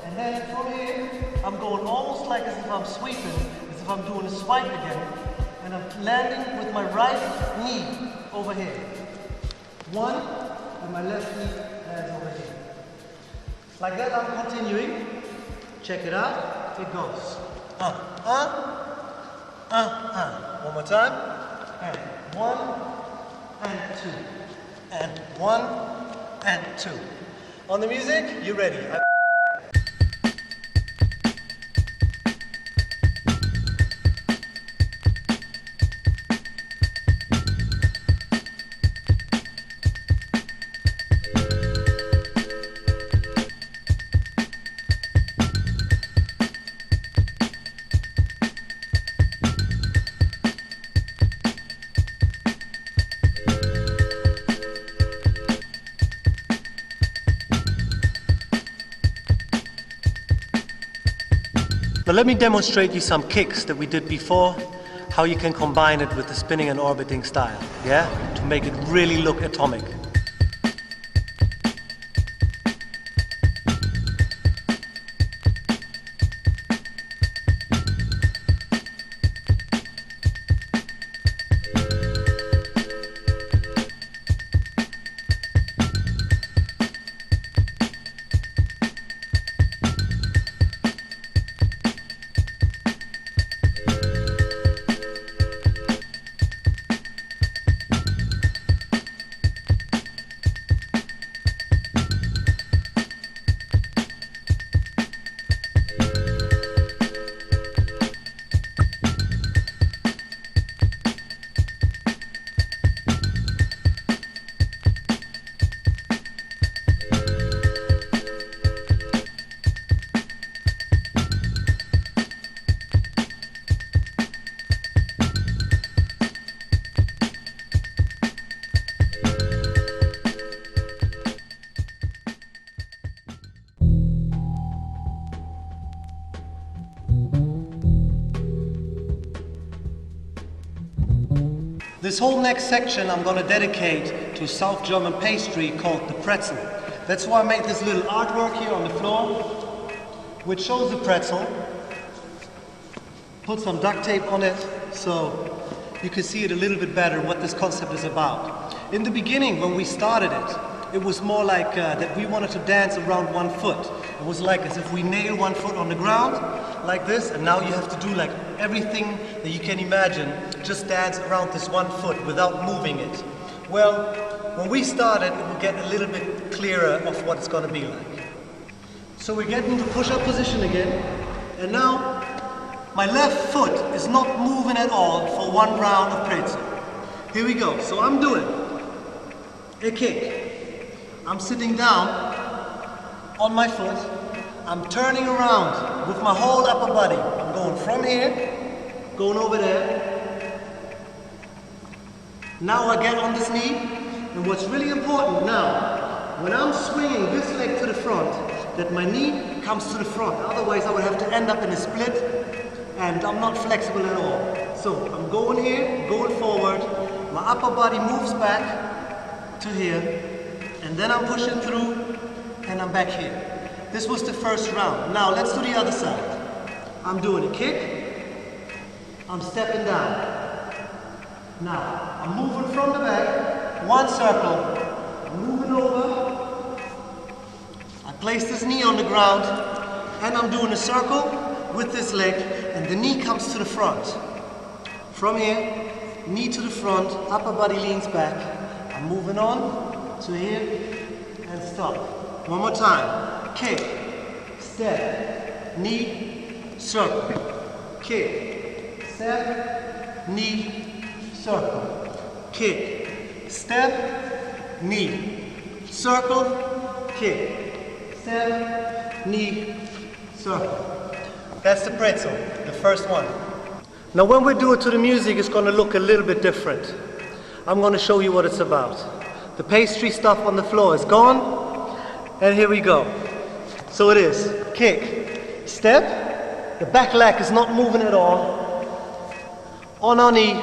And then from here, I'm going almost like as if I'm sweeping, as if I'm doing a swipe again. And I'm landing with my right knee over here. 1, and my left knee lands over here. Like that, I'm continuing. Check it out. It goes. One more time. And 1 and 2. And 1 and 2. On the music, you ready? Now let me demonstrate you some kicks that we did before, how you can combine it with the spinning and orbiting style, yeah? To make it really look atomic. This whole next section I'm going to dedicate to South German pastry called the pretzel. That's why I made this little artwork here on the floor, which shows the pretzel. Put some duct tape on it so you can see it a little bit better what this concept is about. In the beginning, when we started it was more like that we wanted to dance around 1 foot. It was like as if we nail 1 foot on the ground, like this, and now you have to do like everything that you can imagine, just dance around this 1 foot without moving it. Well, when we started, it will get a little bit clearer of what it's going to be like. So we're getting to push-up position again, and now my left foot is not moving at all for 1 round of pretzel. Here we go. So I'm doing a kick. I'm sitting down on my foot. I'm turning around with my whole upper body. I'm going from here, going over there. Now I get on this knee. And what's really important now, when I'm swinging this leg to the front, that my knee comes to the front. Otherwise I would have to end up in a split, and I'm not flexible at all. So I'm going here, going forward. My upper body moves back to here. And then I'm pushing through, and I'm back here. This was the first round. Now let's do the other side. I'm doing a kick. I'm stepping down. Now I'm moving from the back, 1 circle. I'm moving over. I place this knee on the ground, and I'm doing a circle with this leg, and the knee comes to the front. From here, knee to the front, upper body leans back. I'm moving on to here and stop. One more time. Kick, step, knee, circle. Kick, step, knee, circle. Kick, step, knee, circle. Kick, step, knee, circle. That's the pretzel, the first one. Now when we do it to the music, it's going to look a little bit different. I'm going to show you what it's about. The pastry stuff on the floor is gone, and here we go. So it is kick, step, the back leg is not moving at all, on our knee,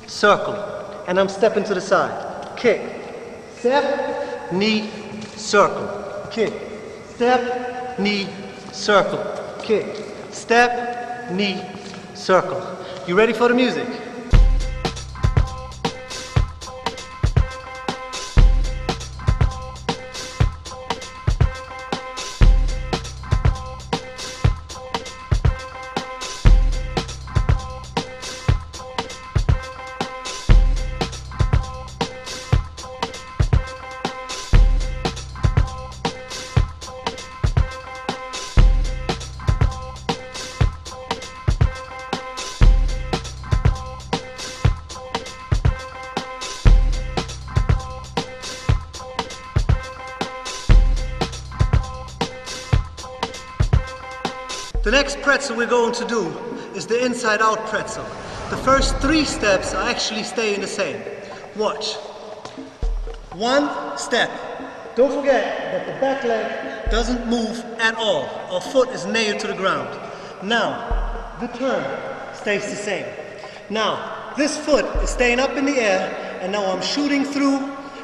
circle, and I'm stepping to the side. Kick, step, knee, circle, kick, step, knee, circle, kick, step, knee, circle. You ready for the music? The next pretzel we're going to do is the inside out pretzel. The first 3 steps are actually staying the same. Watch. 1 step. Don't forget that the back leg doesn't move at all. Our foot is nailed to the ground. Now, the turn stays the same. Now, this foot is staying up in the air, and now I'm shooting through,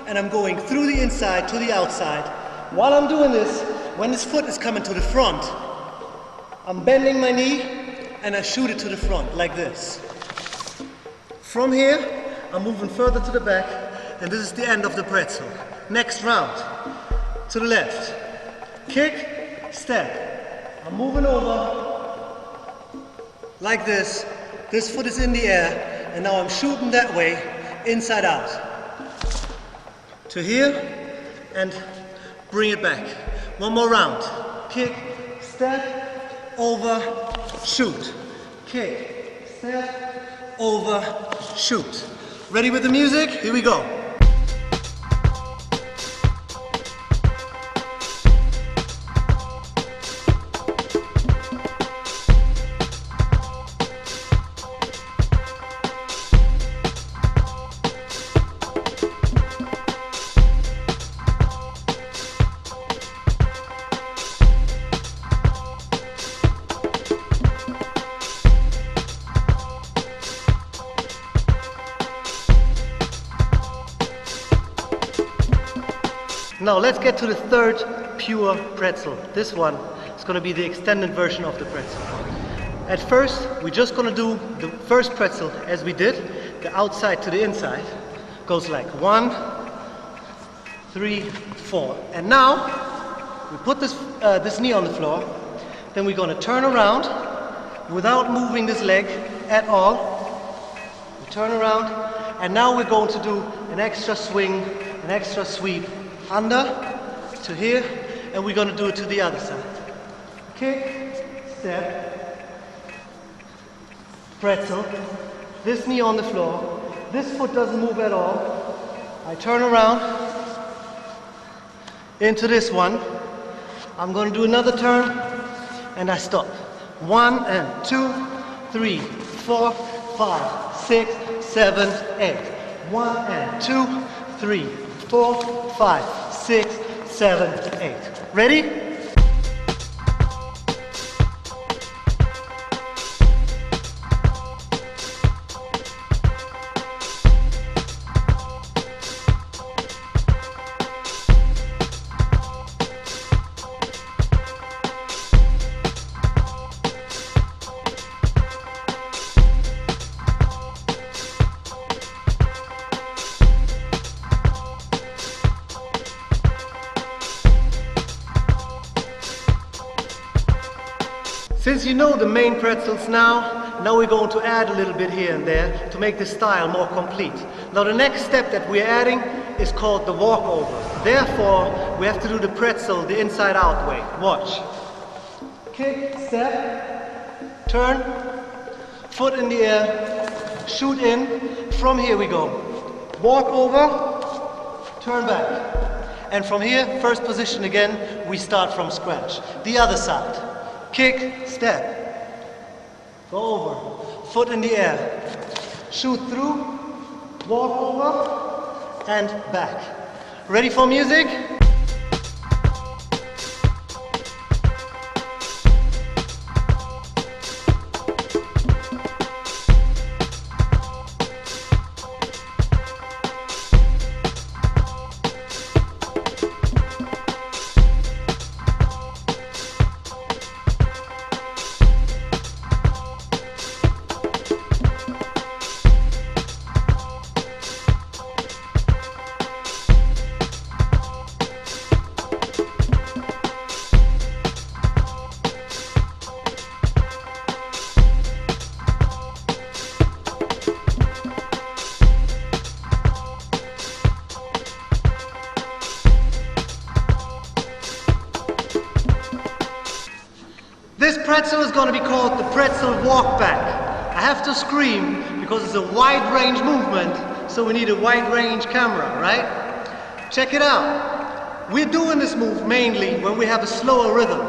and I'm going through the inside to the outside. While I'm doing this, when this foot is coming to the front, I'm bending my knee and I shoot it to the front like this. From here, I'm moving further to the back, and this is the end of the pretzel. Next round, to the left. Kick, step. I'm moving over like this. This foot is in the air, and now I'm shooting that way, inside out. To here, and bring it back. One more round. Kick, step, over, shoot. Kick, step, over, shoot. Ready with the music? Here we go. Now let's get to the third pure pretzel. This one is going to be the extended version of the pretzel. At first, we're just going to do the first pretzel as we did, the outside to the inside. Goes like 1, 3, 4. And now, we put this knee on the floor, then we're going to turn around without moving this leg at all. We turn around, and now we're going to do an extra swing, an extra sweep under to here, and we're going to do it to the other side. Kick, step, pretzel, this knee on the floor, this foot doesn't move at all. I turn around into this one. I'm going to do another turn, and I stop. 1 and 2, 3, 4, 5, 6, 7, 8. 1 and 2, 3, 4, 5, 6, 7, 8. Ready? Since you know the main pretzels now we're going to add a little bit here and there to make the style more complete. Now the next step that we're adding is called the walkover. Therefore, we have to do the pretzel the inside out way. Watch. Kick, step, turn, foot in the air, shoot in. From here we go. Walk over, turn back. And from here, first position again, we start from scratch. The other side. Kick, step, go over, foot in the air, shoot through, walk over, and back. Ready for music? This pretzel is going to be called the pretzel walk back. I have to scream because it's a wide range movement, so we need a wide range camera, right? Check it out. We're doing this move mainly when we have a slower rhythm.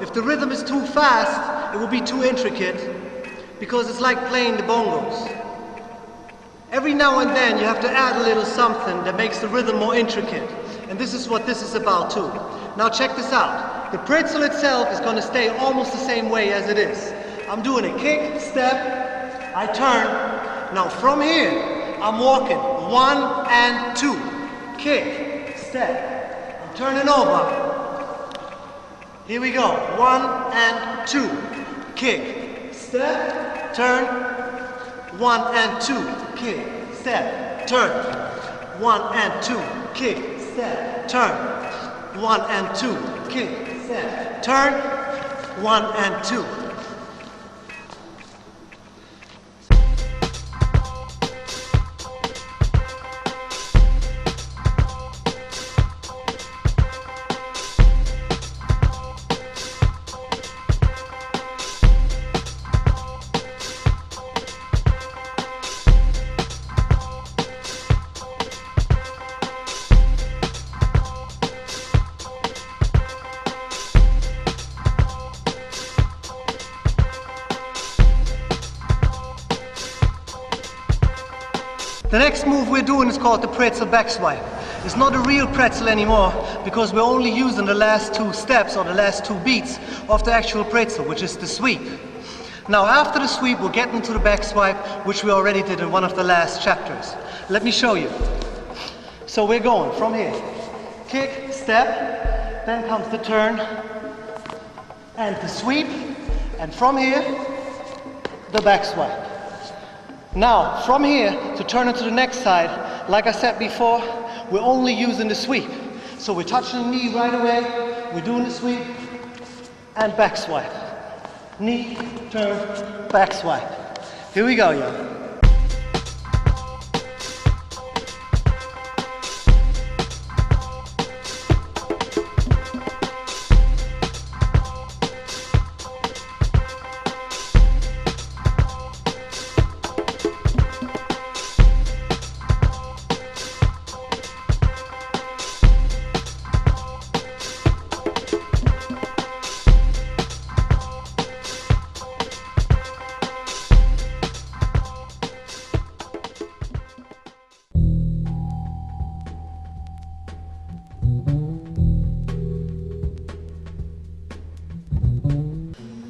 If the rhythm is too fast, it will be too intricate because it's like playing the bongos. Every now and then you have to add a little something that makes the rhythm more intricate. And this is what this is about too. Now check this out. The pretzel itself is going to stay almost the same way as it is. I'm doing a kick, step, I turn. Now from here, I'm walking 1 and 2. Kick, step, I'm turning over. Here we go, 1 and 2. Kick, step, turn. 1 and 2. Kick, step, turn. 1 and 2. Kick, step, turn. 1 and 2. Kick, step, turn. 1 and 2. The next move we're doing is called the pretzel back swipe. It's not a real pretzel anymore because we're only using the last 2 steps or the last 2 beats of the actual pretzel, which is the sweep. Now after the sweep we'll get into the back swipe, which we already did in one of the last chapters. Let me show you. So we're going from here. kick, step, then comes the turn and the sweep, and from here, the back swipe. Now, from here to turn it to the next side, like I said before, we're only using the sweep. So we're touching the knee right away, we're doing the sweep, and back swipe. Knee, turn, back swipe. Here we go, y'all.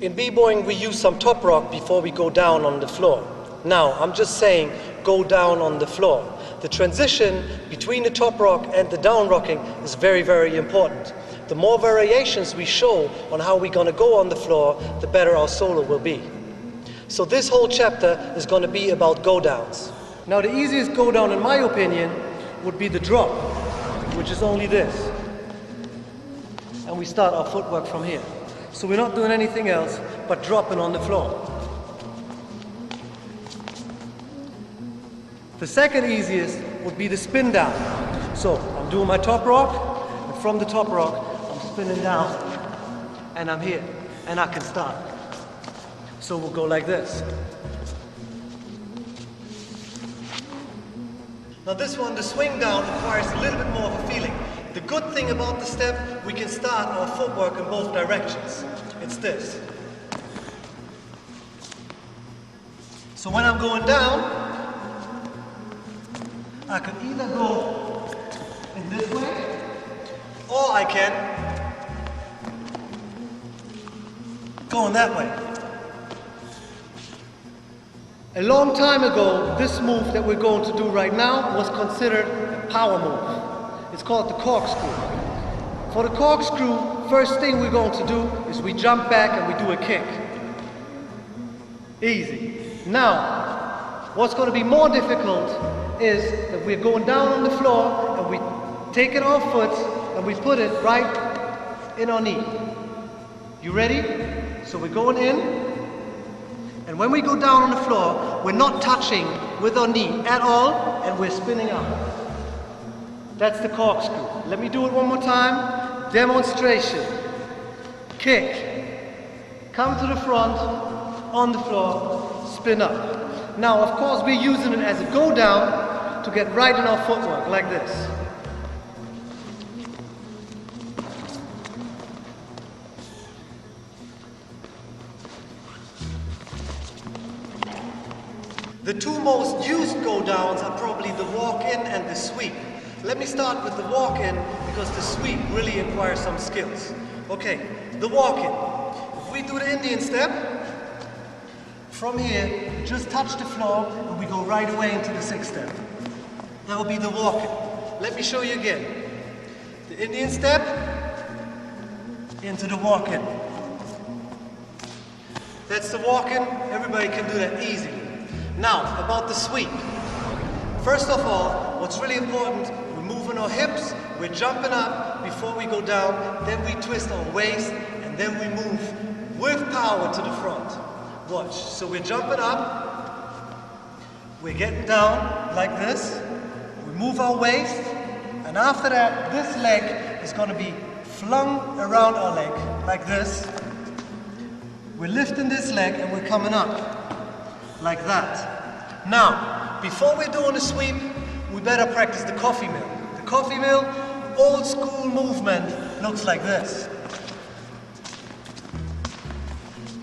In b-boying, we use some top rock before we go down on the floor. Now, I'm just saying, go down on the floor. The transition between the top rock and the down rocking is very, very important. The more variations we show on how we're going to go on the floor, the better our solo will be. So this whole chapter is going to be about go downs. Now, the easiest go down, in my opinion, would be the drop, which is only this. And we start our footwork from here. So we're not doing anything else but dropping on the floor. The second easiest would be the spin down. So I'm doing my top rock, and from the top rock, I'm spinning down, and I'm here, and I can start. So we'll go like this. Now this one, the swing down, requires a little bit more of a feeling. The good thing about the step, we can start our footwork in both directions. It's this. So when I'm going down, I can either go in this way, or I can go in that way. A long time ago, this move that we're going to do right now was considered a power move. It's called the corkscrew. For the corkscrew, first thing we're going to do is we jump back and we do a kick. Easy. Now, what's going to be more difficult is that we're going down on the floor and we take it off foot and we put it right in our knee. You ready? So we're going in, and when we go down on the floor, we're not touching with our knee at all, and we're spinning up. That's the corkscrew. Let me do it one more time. Demonstration. Kick. Come to the front, on the floor, spin up. Now, of course, we're using it as a go down to get right in our footwork, like this. The two most used go downs are probably the walk-in and the sweep. Let me start with the walk-in because the sweep really requires some skills. Okay, the walk-in. If we do the Indian step, from here, just touch the floor and we go right away into the sixth step. That will be the walk-in. Let me show you again. The Indian step, into the walk-in. That's the walk-in. Everybody can do that easily. Now, about the sweep. First of all, what's really important, we're moving our hips, we're jumping up before we go down, then we twist our waist, and then we move with power to the front. Watch. So we're jumping up, we're getting down like this, we move our waist, and after that, this leg is going to be flung around our leg like this. We're lifting this leg and we're coming up like that. Now, before we're doing a sweep, we better practice the coffee mill. The coffee mill, old school movement, looks like this.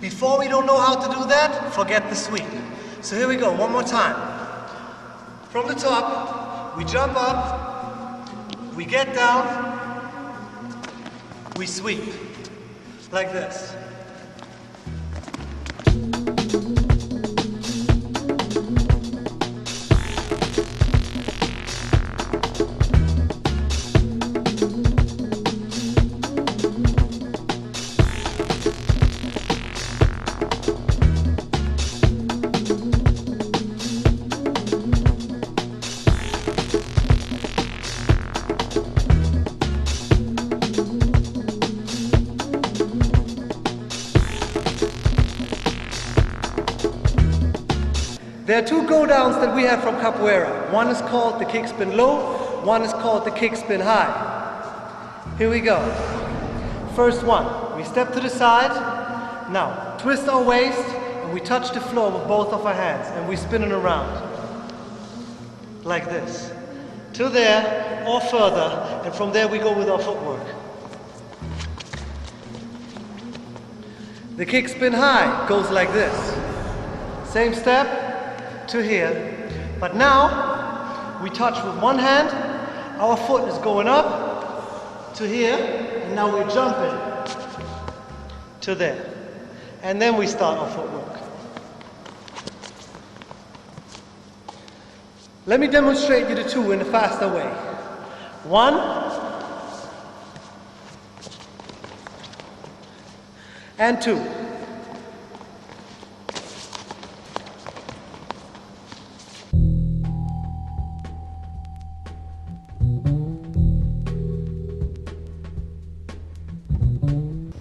Before we don't know how to do that, forget the sweep. So here we go, one more time. From the top, we jump up, we get down, we sweep, like this. There are two go downs that we have from capoeira. One is called the kick spin low, one is called the kick spin high. Here we go. First one, we step to the side. Now, twist our waist and we touch the floor with both of our hands and we spin it around. Like this. To there or further, and from there we go with our footwork. The kick spin high goes like this. Same step to here, but now we touch with one hand, our foot is going up to here, and now we're jumping to there. And then we start our footwork. Let me demonstrate you the two in a faster way. 1, and 2.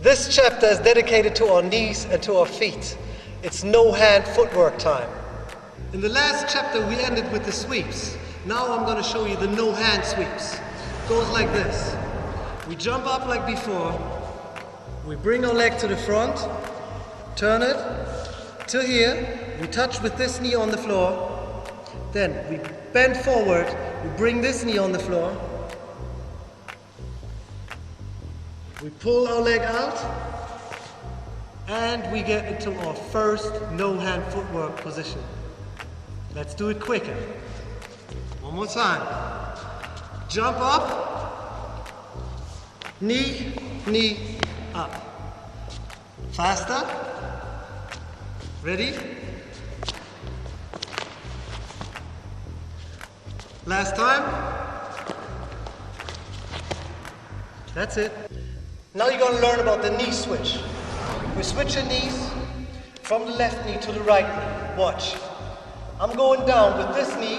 This chapter is dedicated to our knees and to our feet. It's no hand footwork time. In the last chapter we ended with the sweeps. Now I'm going to show you the no hand sweeps. It goes like this. We jump up like before. We bring our leg to the front, turn it to here. We touch with this knee on the floor. Then we bend forward. We bring this knee on the floor. We pull our leg out, and we get into our first no-hand footwork position. Let's do it quicker. One more time. Jump up, knee, knee, up. Faster. Ready? Last time. That's it. Now you're going to learn about the knee switch. We switch your knees from the left knee to the right knee. Watch. I'm going down with this knee,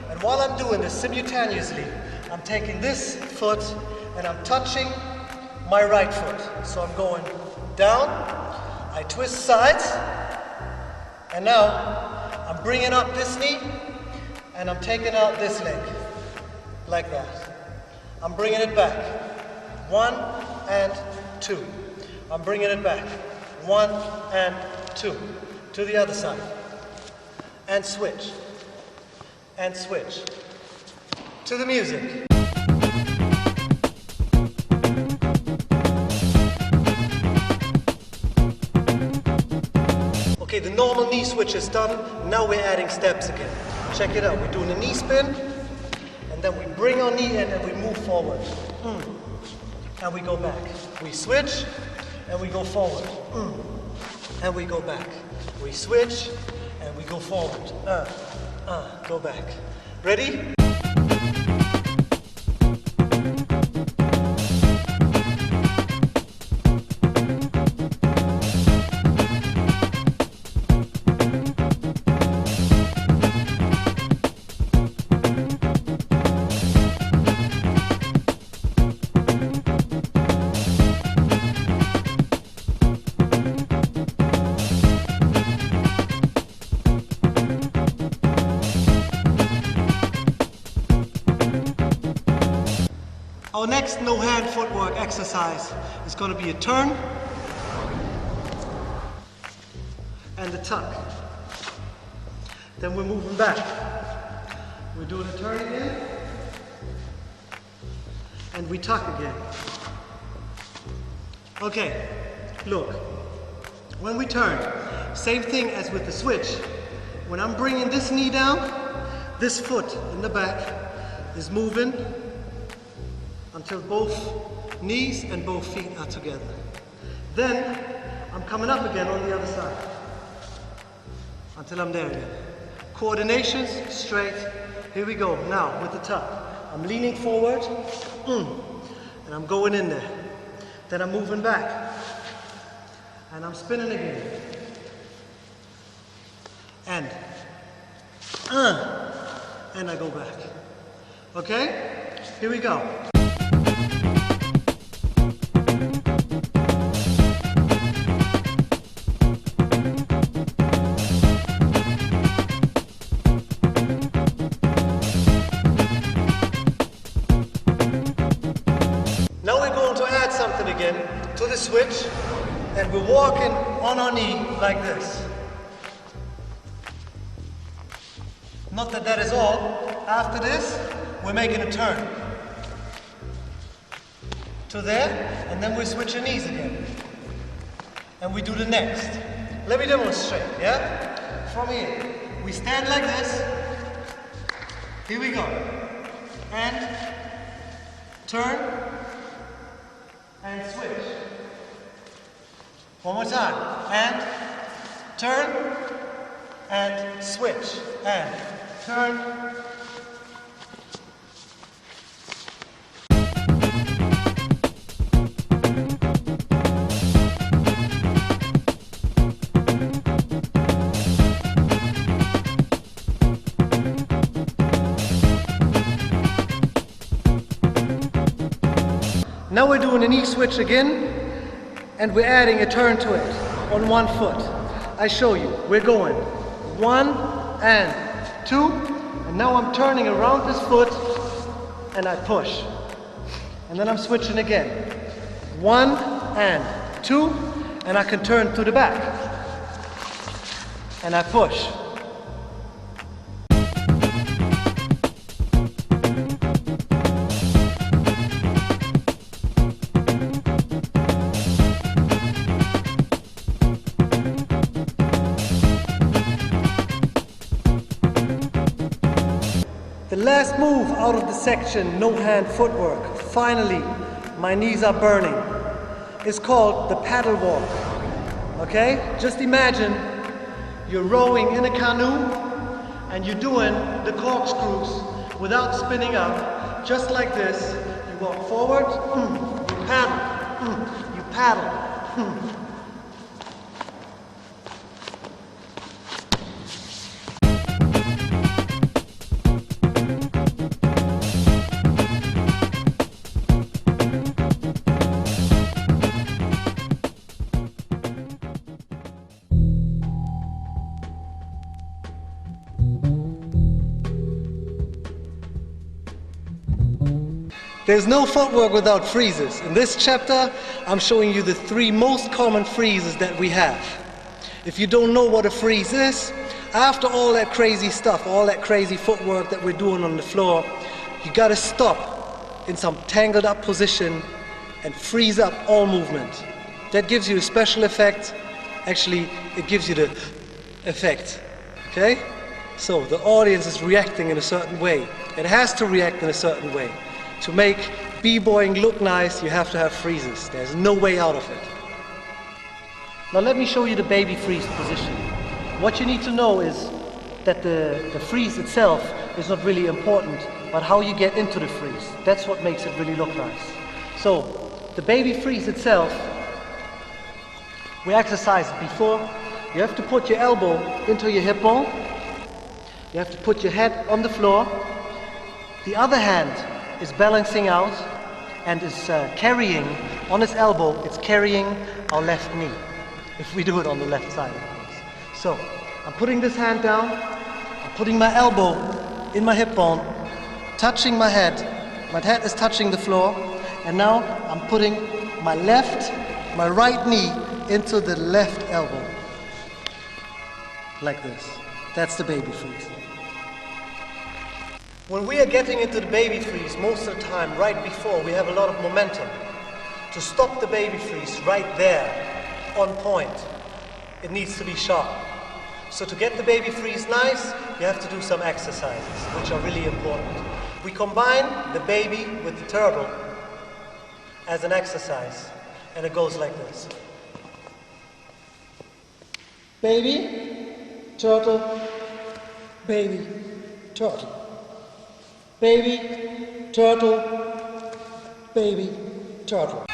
and while I'm doing this simultaneously, I'm taking this foot and I'm touching my right foot. So I'm going down, I twist sides, and now I'm bringing up this knee and I'm taking out this leg, like that. I'm bringing it back. 1 and 2. I'm bringing it back. 1 and 2. To the other side. And switch. And switch. To the music. Okay, the normal knee switch is done. Now we're adding steps again. Check it out. We're doing a knee spin. And then we bring our knee in and we move forward. And we go back. We switch and we go forward. And we go back. We switch and we go forward. Go back. Ready? Our next no-hand footwork exercise is going to be a turn and a tuck. Then we're moving back. We're doing a turn again and we tuck again. Okay, look. When we turn, same thing as with the switch. When I'm bringing this knee down, this foot in the back is moving until both knees and both feet are together. Then I'm coming up again on the other side until I'm there again. Coordinations, straight. Here we go. Now with the tuck. I'm leaning forward and I'm going in there. Then I'm moving back and I'm spinning again. And I go back. Okay? Here we go. switch, and we're walking on our knee like this. Not that that is all. After this, we're making a turn to there, and then we switch our knees again. And we do the next. Let me demonstrate, yeah? From here. We stand like this. Here we go. And turn and switch. One more time. And turn and switch. And turn. Now we're doing a knee switch again, and we're adding a turn to it on one foot. I show you. We're going 1 and 2, and now I'm turning around this foot, and I push. And then I'm switching again. 1 and 2, and I can turn to the back. And I push. The last move out of the section, no hand footwork, finally, my knees are burning, is called the paddle walk, okay? Just imagine you're rowing in a canoe and you're doing the corkscrews without spinning up, just like this. You walk forward, you paddle, you paddle. There's no footwork without freezes. In this chapter, I'm showing you the 3 most common freezes that we have. If you don't know what a freeze is, after all that crazy stuff, all that crazy footwork that we're doing on the floor, you gotta stop in some tangled up position and freeze up all movement. That gives you a special effect. Actually, it gives you the effect, okay? So the audience is reacting in a certain way. It has to react in a certain way. To make b-boying look nice, you have to have freezes. There's no way out of it. Now let me show you the baby freeze position. What you need to know is that the freeze itself is not really important, but how you get into the freeze. That's what makes it really look nice. So, the baby freeze itself, we exercised it before. You have to put your elbow into your hip bone. You have to put your head on the floor. The other hand is balancing out and is carrying, on its elbow, it's carrying our left knee. If we do it on the left side, of course. So, I'm putting this hand down, I'm putting my elbow in my hip bone, touching my head is touching the floor, and now I'm putting my right knee into the left elbow. Like this. That's the baby freeze. When we are getting into the baby freeze, most of the time, right before, we have a lot of momentum. To stop the baby freeze right there, on point, it needs to be sharp. So to get the baby freeze nice, you have to do some exercises, which are really important. We combine the baby with the turtle as an exercise, and it goes like this. Baby, turtle, baby, turtle. Baby, turtle, baby, turtle.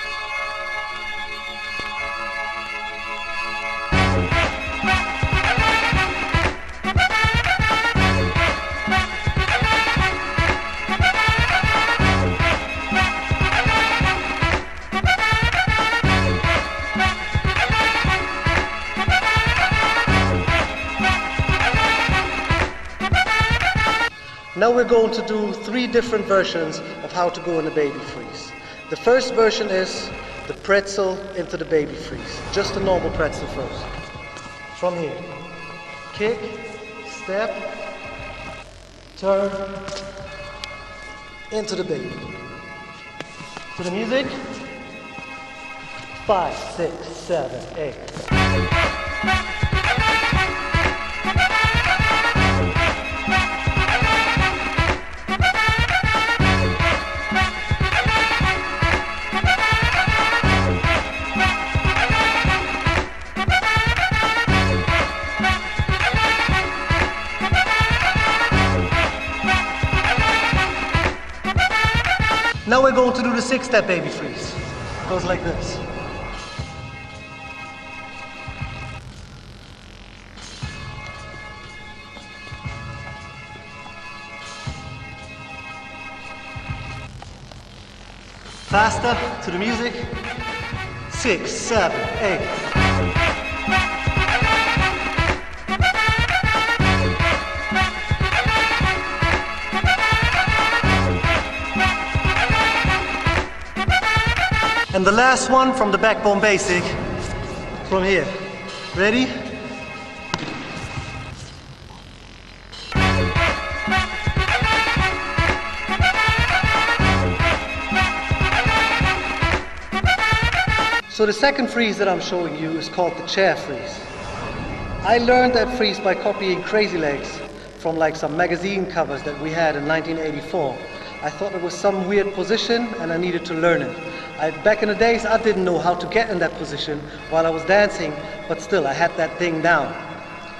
Now we're going to do 3 different versions of how to go in a baby freeze. The first version is the pretzel into the baby freeze. Just a normal pretzel first. From here. Kick, step, turn, into the baby. To the music. 5, 6, 7, 8. Now we're going to do the 6-step baby freeze. It goes like this. Faster to the music. 6, 7, 8. And the last one from the backbone basic, from here. Ready? So the second freeze that I'm showing you is called the chair freeze. I learned that freeze by copying Crazy Legs from like some magazine covers that we had in 1984. I thought it was some weird position and I needed to learn it. Back in the days, I didn't know how to get in that position while I was dancing, but still, I had that thing down.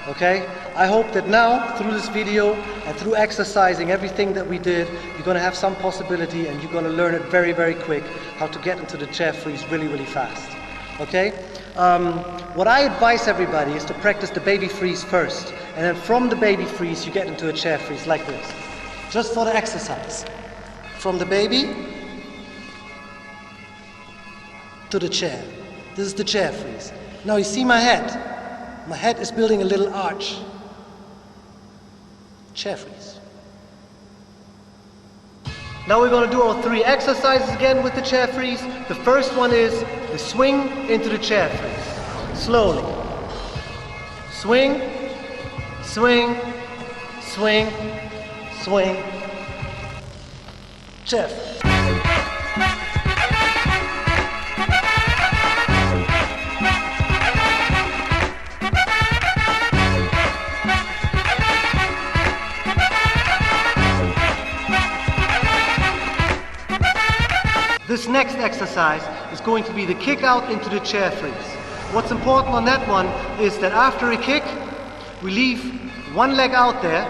Okay? I hope that now, through this video and through exercising everything that we did, you're going to have some possibility and you're going to learn it very, very quick how to get into the chair freeze really, really fast. Okay? What I advise everybody is to practice the baby freeze first, and then from the baby freeze, you get into a chair freeze like this. Just for the exercise. From the baby to the chair. This is the chair freeze. Now you see my head. My head is building a little arch. Chair freeze. Now we're going to do our 3 exercises again with the chair freeze. The first one is the swing into the chair freeze. Slowly. Swing, swing, swing, swing. Chair freeze. This next exercise is going to be the kick out into the chair freeze. What's important on that one is that after a kick, we leave one leg out there,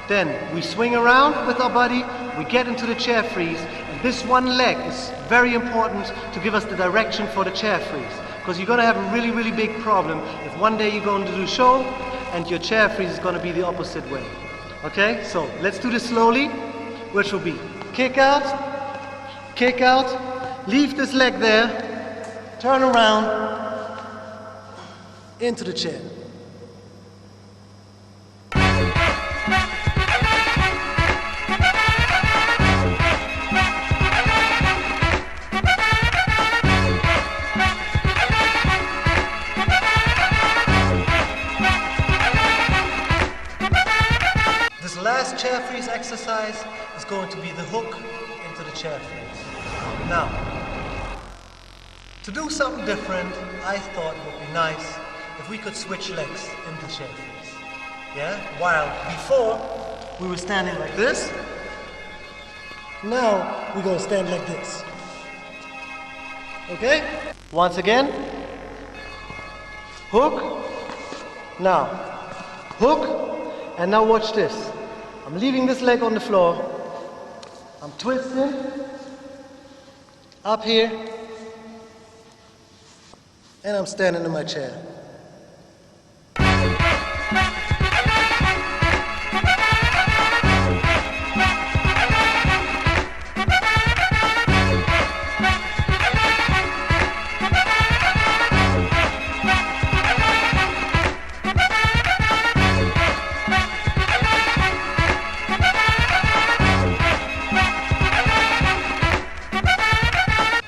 then we swing around with our body, we get into the chair freeze, and this one leg is very important to give us the direction for the chair freeze, because you're going to have a really, really big problem if one day you're going to do a show and your chair freeze is going to be the opposite way. Okay, so let's do this slowly, which will be kick out, leave this leg there, turn around, into the chair. This last chair freeze exercise is going to be the hook into the chair freeze. Now, to do something different, I thought it would be nice if we could switch legs in the chair freeze. Yeah? While before we were standing like this, now we're going to stand like this. Okay? Once again, hook, now hook, and now watch this. I'm leaving this leg on the floor, I'm twisting, up here, and I'm standing in my chair.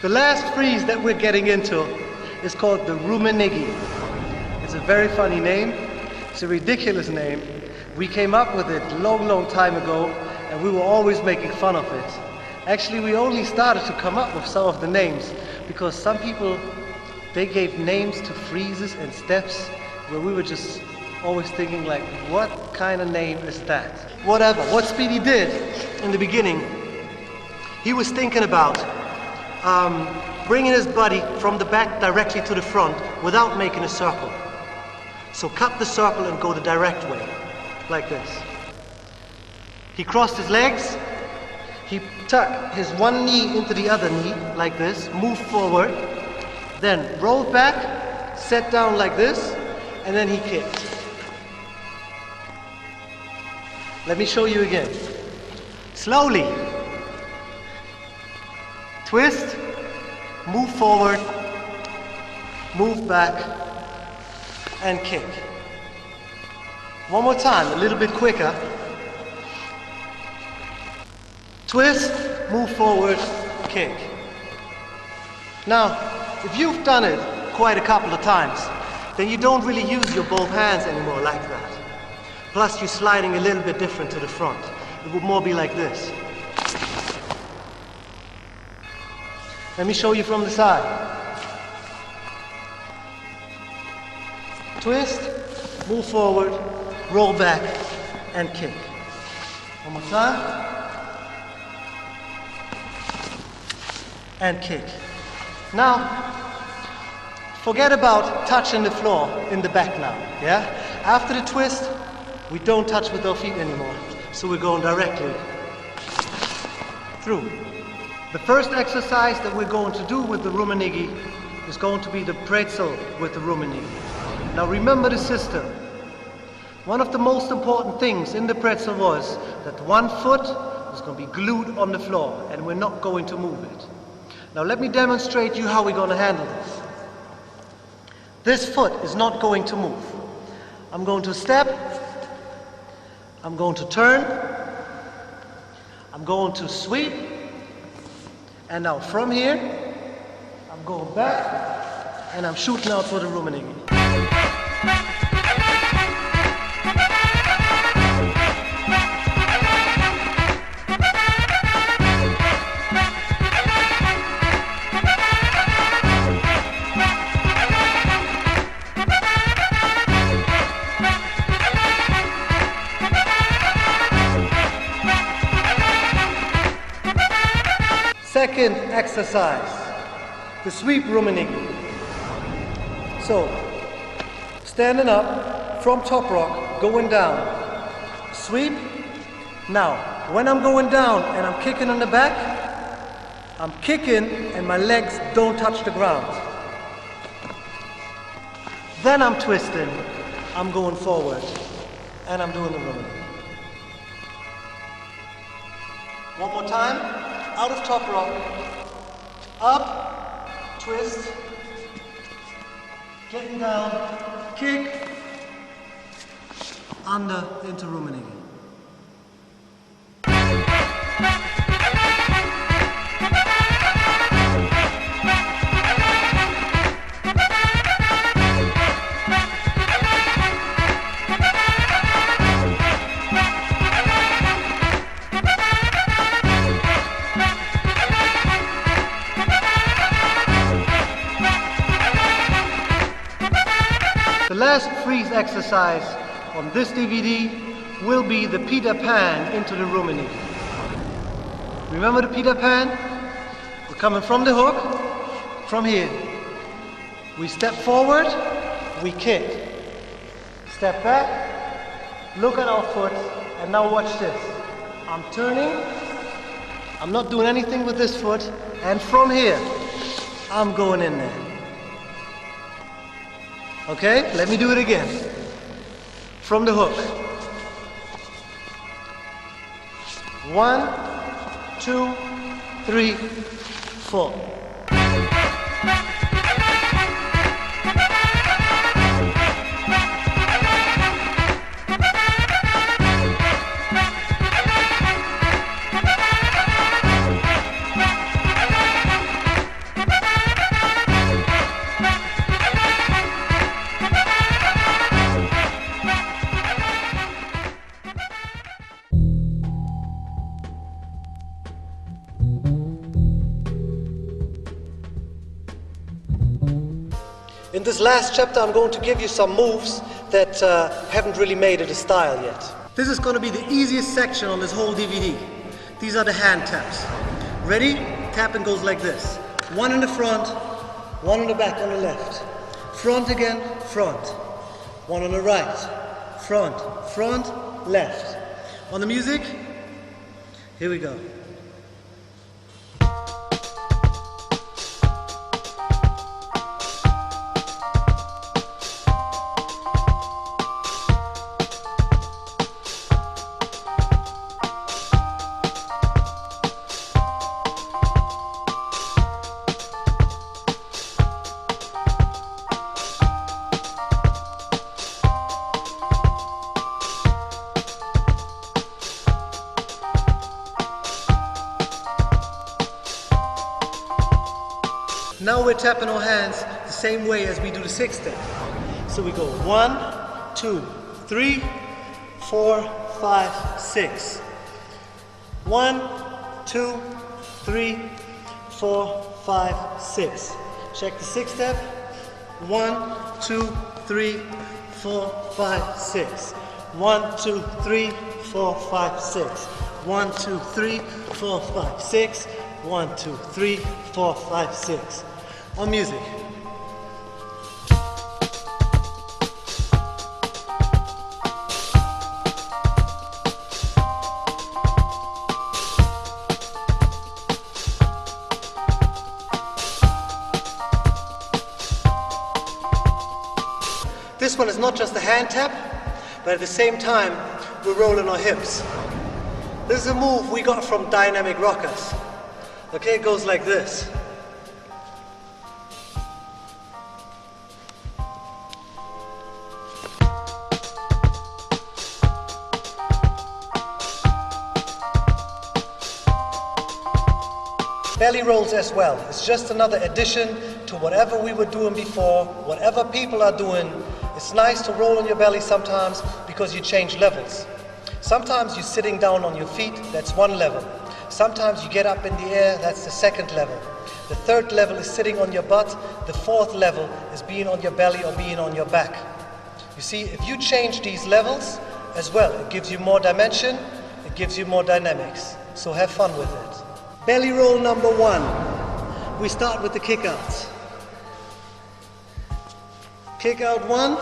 The last freeze that we're getting into is called the Rumenigi. It's a very funny name. It's a ridiculous name. We came up with it long time ago, and we were always making fun of it. Actually, we only started to come up with some of the names because some people, they gave names to freezes and steps where we were just always thinking like, what kind of name is that? Whatever. What Speedy did in the beginning, he was thinking about bringing his body from the back directly to the front without making a circle. So cut the circle and go the direct way, like this. He crossed his legs, he tucked his one knee into the other knee, like this, moved forward, then rolled back, sat down like this, and then he kicked. Let me show you again. Slowly. Twist, move forward, move back, and kick. One more time, a little bit quicker. Twist, move forward, kick. Now, if you've done it quite a couple of times, then you don't really use your both hands anymore like that. Plus, you're sliding a little bit different to the front. It would more be like this. Let me show you from the side. Twist, move forward, roll back, and kick. One more time. And kick. Now, forget about touching the floor in the back now, yeah? After the twist, we don't touch with our feet anymore. So we're going directly through. The first exercise that we're going to do with the Rumenigi is going to be the pretzel with the Rumenigi. Now remember the system. One of the most important things in the pretzel was that one foot was going to be glued on the floor and we're not going to move it. Now let me demonstrate you how we're going to handle this. This foot is not going to move. I'm going to step, I'm going to turn, I'm going to sweep, and now from here, I'm going back, and I'm shooting out for the Rumenigi. Second exercise, the sweep Rumenigi. So, standing up from top rock, going down, sweep. Now, when I'm going down and I'm kicking on the back, I'm kicking and my legs don't touch the ground. Then I'm twisting, I'm going forward, and I'm doing the Rumenigi. One more time. Out of top rock, up, twist, getting down, kick, under, into Rumenigi. The last freeze exercise on this DVD will be the Peter Pan into the Rumenigi. Remember the Peter Pan? We're coming from the hook, from here. We step forward, we kick. Step back, look at our foot, and now watch this. I'm turning, I'm not doing anything with this foot, and from here, I'm going in there. Okay, let me do it again. From the hook. 1, 2, 3, 4. In this last chapter, I'm going to give you some moves that haven't really made it a style yet. This is going to be the easiest section on this whole DVD. These are the hand taps. Ready? Tapping goes like this. One in the front, one in the back on the left. Front again, front. One on the right. Front, front, left. On the music, here we go. Now we're tapping our hands the same way as we do the 6-step. So we go 1, 2, 3, 4, 5, 6. 1, 2, 3, 4, 5, 6. Check the 6-step. 1, 2, 3, 4, 5, 6. 1, 2, 3, 4, 5, 6. 1, 2, 3, 4, 5, 6. 1, 2, 3, 4, 5, 6. On music. This one is not just a hand tap, but at the same time we're rolling our hips. This is a move we got from dynamic rockers. Okay, it goes like this. Belly rolls as well. It's just another addition to whatever we were doing before, whatever people are doing. It's nice to roll on your belly sometimes because you change levels. Sometimes you're sitting down on your feet, that's one level. Sometimes you get up in the air, that's the second level. The third level is sitting on your butt. The fourth level is being on your belly or being on your back. You see, if you change these levels as well, it gives you more dimension, it gives you more dynamics. So have fun with it. Belly roll number 1. We start with the kick outs. Kick out 1,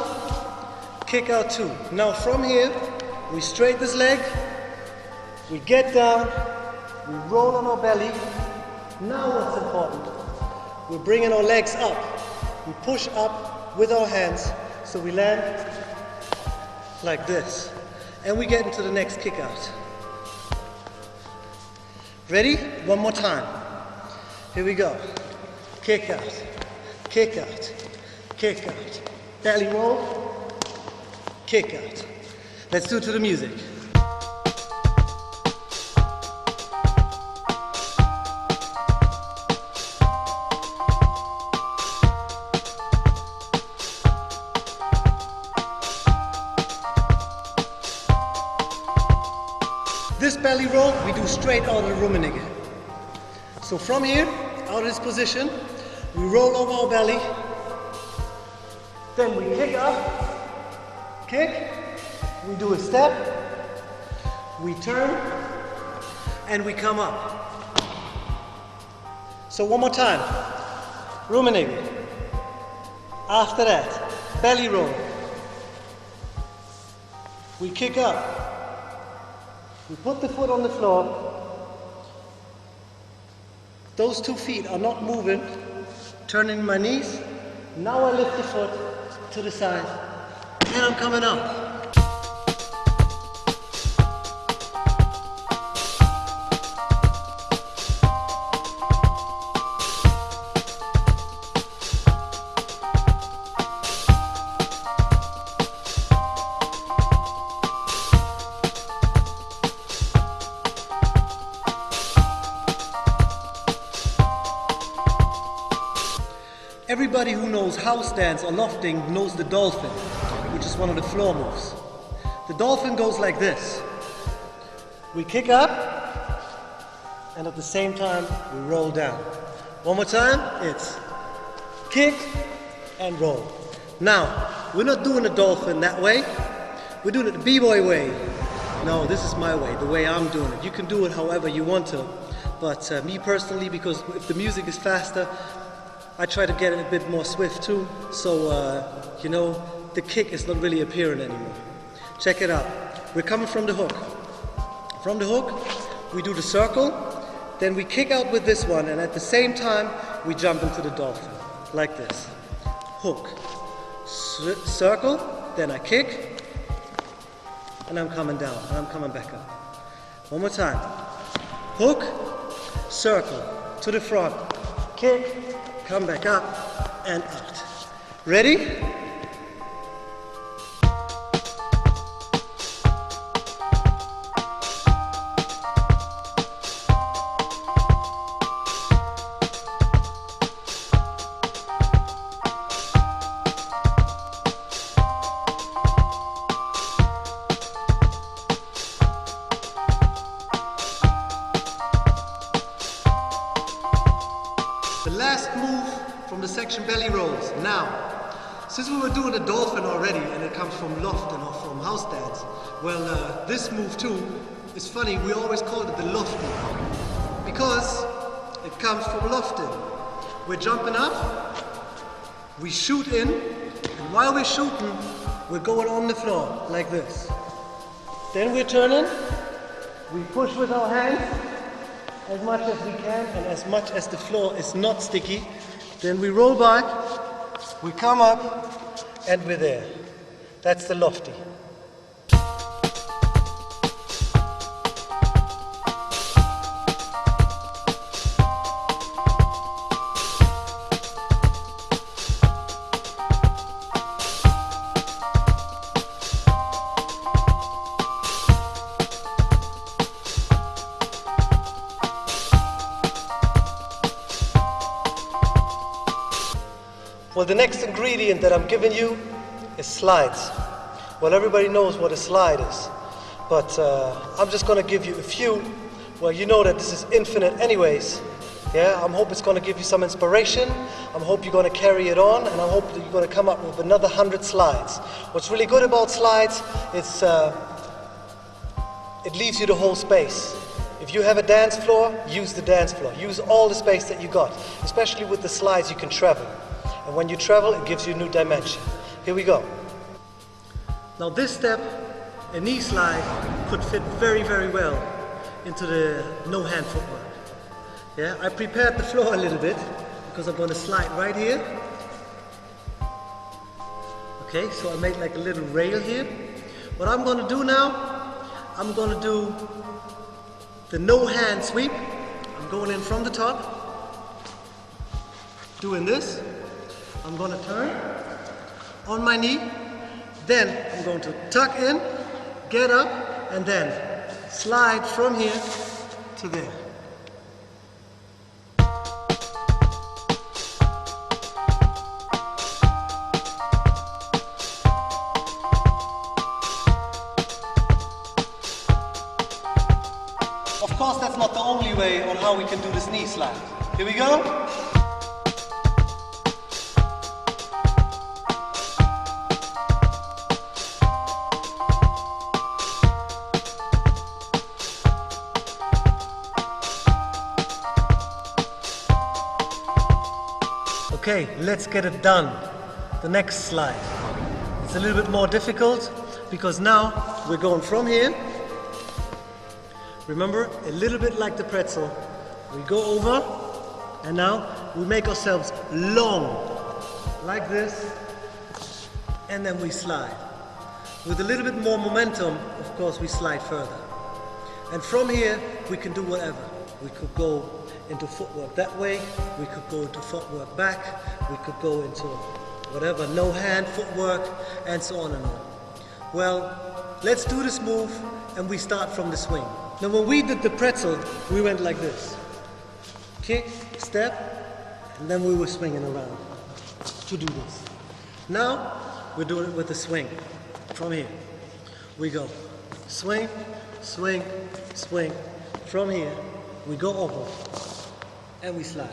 kick out 2. Now from here, we straighten this leg, we get down, we roll on our belly. Now what's important? We're bringing our legs up. We push up with our hands, so we land like this. And we get into the next kick out. Ready? One more time. Here we go. Kick out, kick out, kick out. Belly roll, kick out. Let's do it to the music. This belly roll, we do straight out of the Rummenigge. So from here, out of this position, we roll over our belly, then we kick up, kick, we do a step, we turn, and we come up. So one more time, Rummenigge. After that, belly roll. We kick up. We put the foot on the floor. Those 2 feet are not moving. Turning my knees. Now I lift the foot to the side. And I'm coming up. Everybody who knows house dance or lofting knows the dolphin, which is one of the floor moves. The dolphin goes like this. We kick up, and at the same time, we roll down. One more time, it's kick, and roll. Now, we're not doing a dolphin that way. We're doing it the b-boy way. No, this is my way, the way I'm doing it. You can do it however you want to. But me personally, because if the music is faster, I try to get it a bit more swift too. So, you know, the kick is not really appearing anymore. Check it out. We're coming from the hook. From the hook, we do the circle, then we kick out with this one, and at the same time, we jump into the dolphin, like this. Hook, circle, then I kick, and I'm coming down, and I'm coming back up. One more time. Hook, circle, to the front, kick, come back up, and out. Ready? The last move from the section belly rolls. Now, since we were doing a dolphin already and it comes from lofting or from house dance, well, this move too is funny. We always called it the lofting because it comes from lofting. We're jumping up, we shoot in, and while we're shooting, we're going on the floor like this. Then we're turning, we push with our hands as much as we can, and as much as the floor is not sticky, then we roll back, we come up, and we're there. That's the lofty. Well, the next ingredient that I'm giving you is slides. Well, everybody knows what a slide is, but I'm just going to give you a few. Well, you know that this is infinite anyways. Yeah, I hope it's going to give you some inspiration. I hope you're going to carry it on, and I hope that you're going to come up with another 100 slides. What's really good about slides is it leaves you the whole space. If you have a dance floor, use the dance floor. Use all the space that you got. Especially with the slides, you can travel. And when you travel, it gives you a new dimension. Here we go. Now this step, a knee slide, could fit very, very well into the no-hand footwork. Yeah, I prepared the floor a little bit because I'm going to slide right here. Okay, so I made like a little rail here. What I'm going to do now, I'm going to do the no-hand sweep. I'm going in from the top, doing this. I'm going to turn on my knee, then I'm going to tuck in, get up, and then slide from here to there. Of course, that's not the only way on how we can do this knee slide. Here we go. Okay, let's get it done. The next slide. It's a little bit more difficult because now we're going from here. Remember, a little bit like the pretzel. We go over and now we make ourselves long, like this, and then we slide. With a little bit more momentum, of course, we slide further. And from here, we can do whatever. We could go into footwork that way, we could go into footwork back, we could go into whatever, no hand footwork, and so on and on. Well, let's do this move, and we start from the swing. Now when we did the pretzel, we went like this. Kick, step, and then we were swinging around to do this. Now, we're doing it with the swing. From here, we go swing, swing, swing. From here, we go over, and we slide.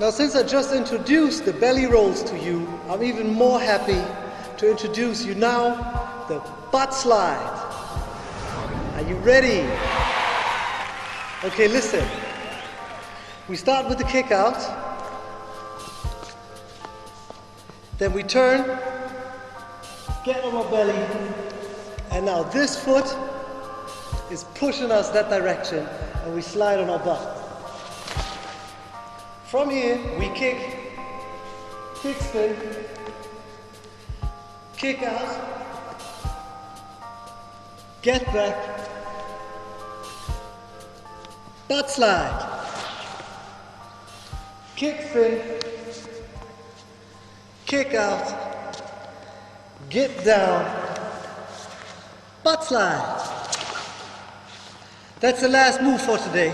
Now, since I just introduced the belly rolls to you, I'm even more happy to introduce you now the butt slide. Are you ready? Okay, listen. We start with the kick out. Then we turn, get on our belly, and now this foot is pushing us that direction, and we slide on our butt. From here, we kick spin, kick out, get back, butt slide, kick spin, kick out, get down, butt slide. That's the last move for today.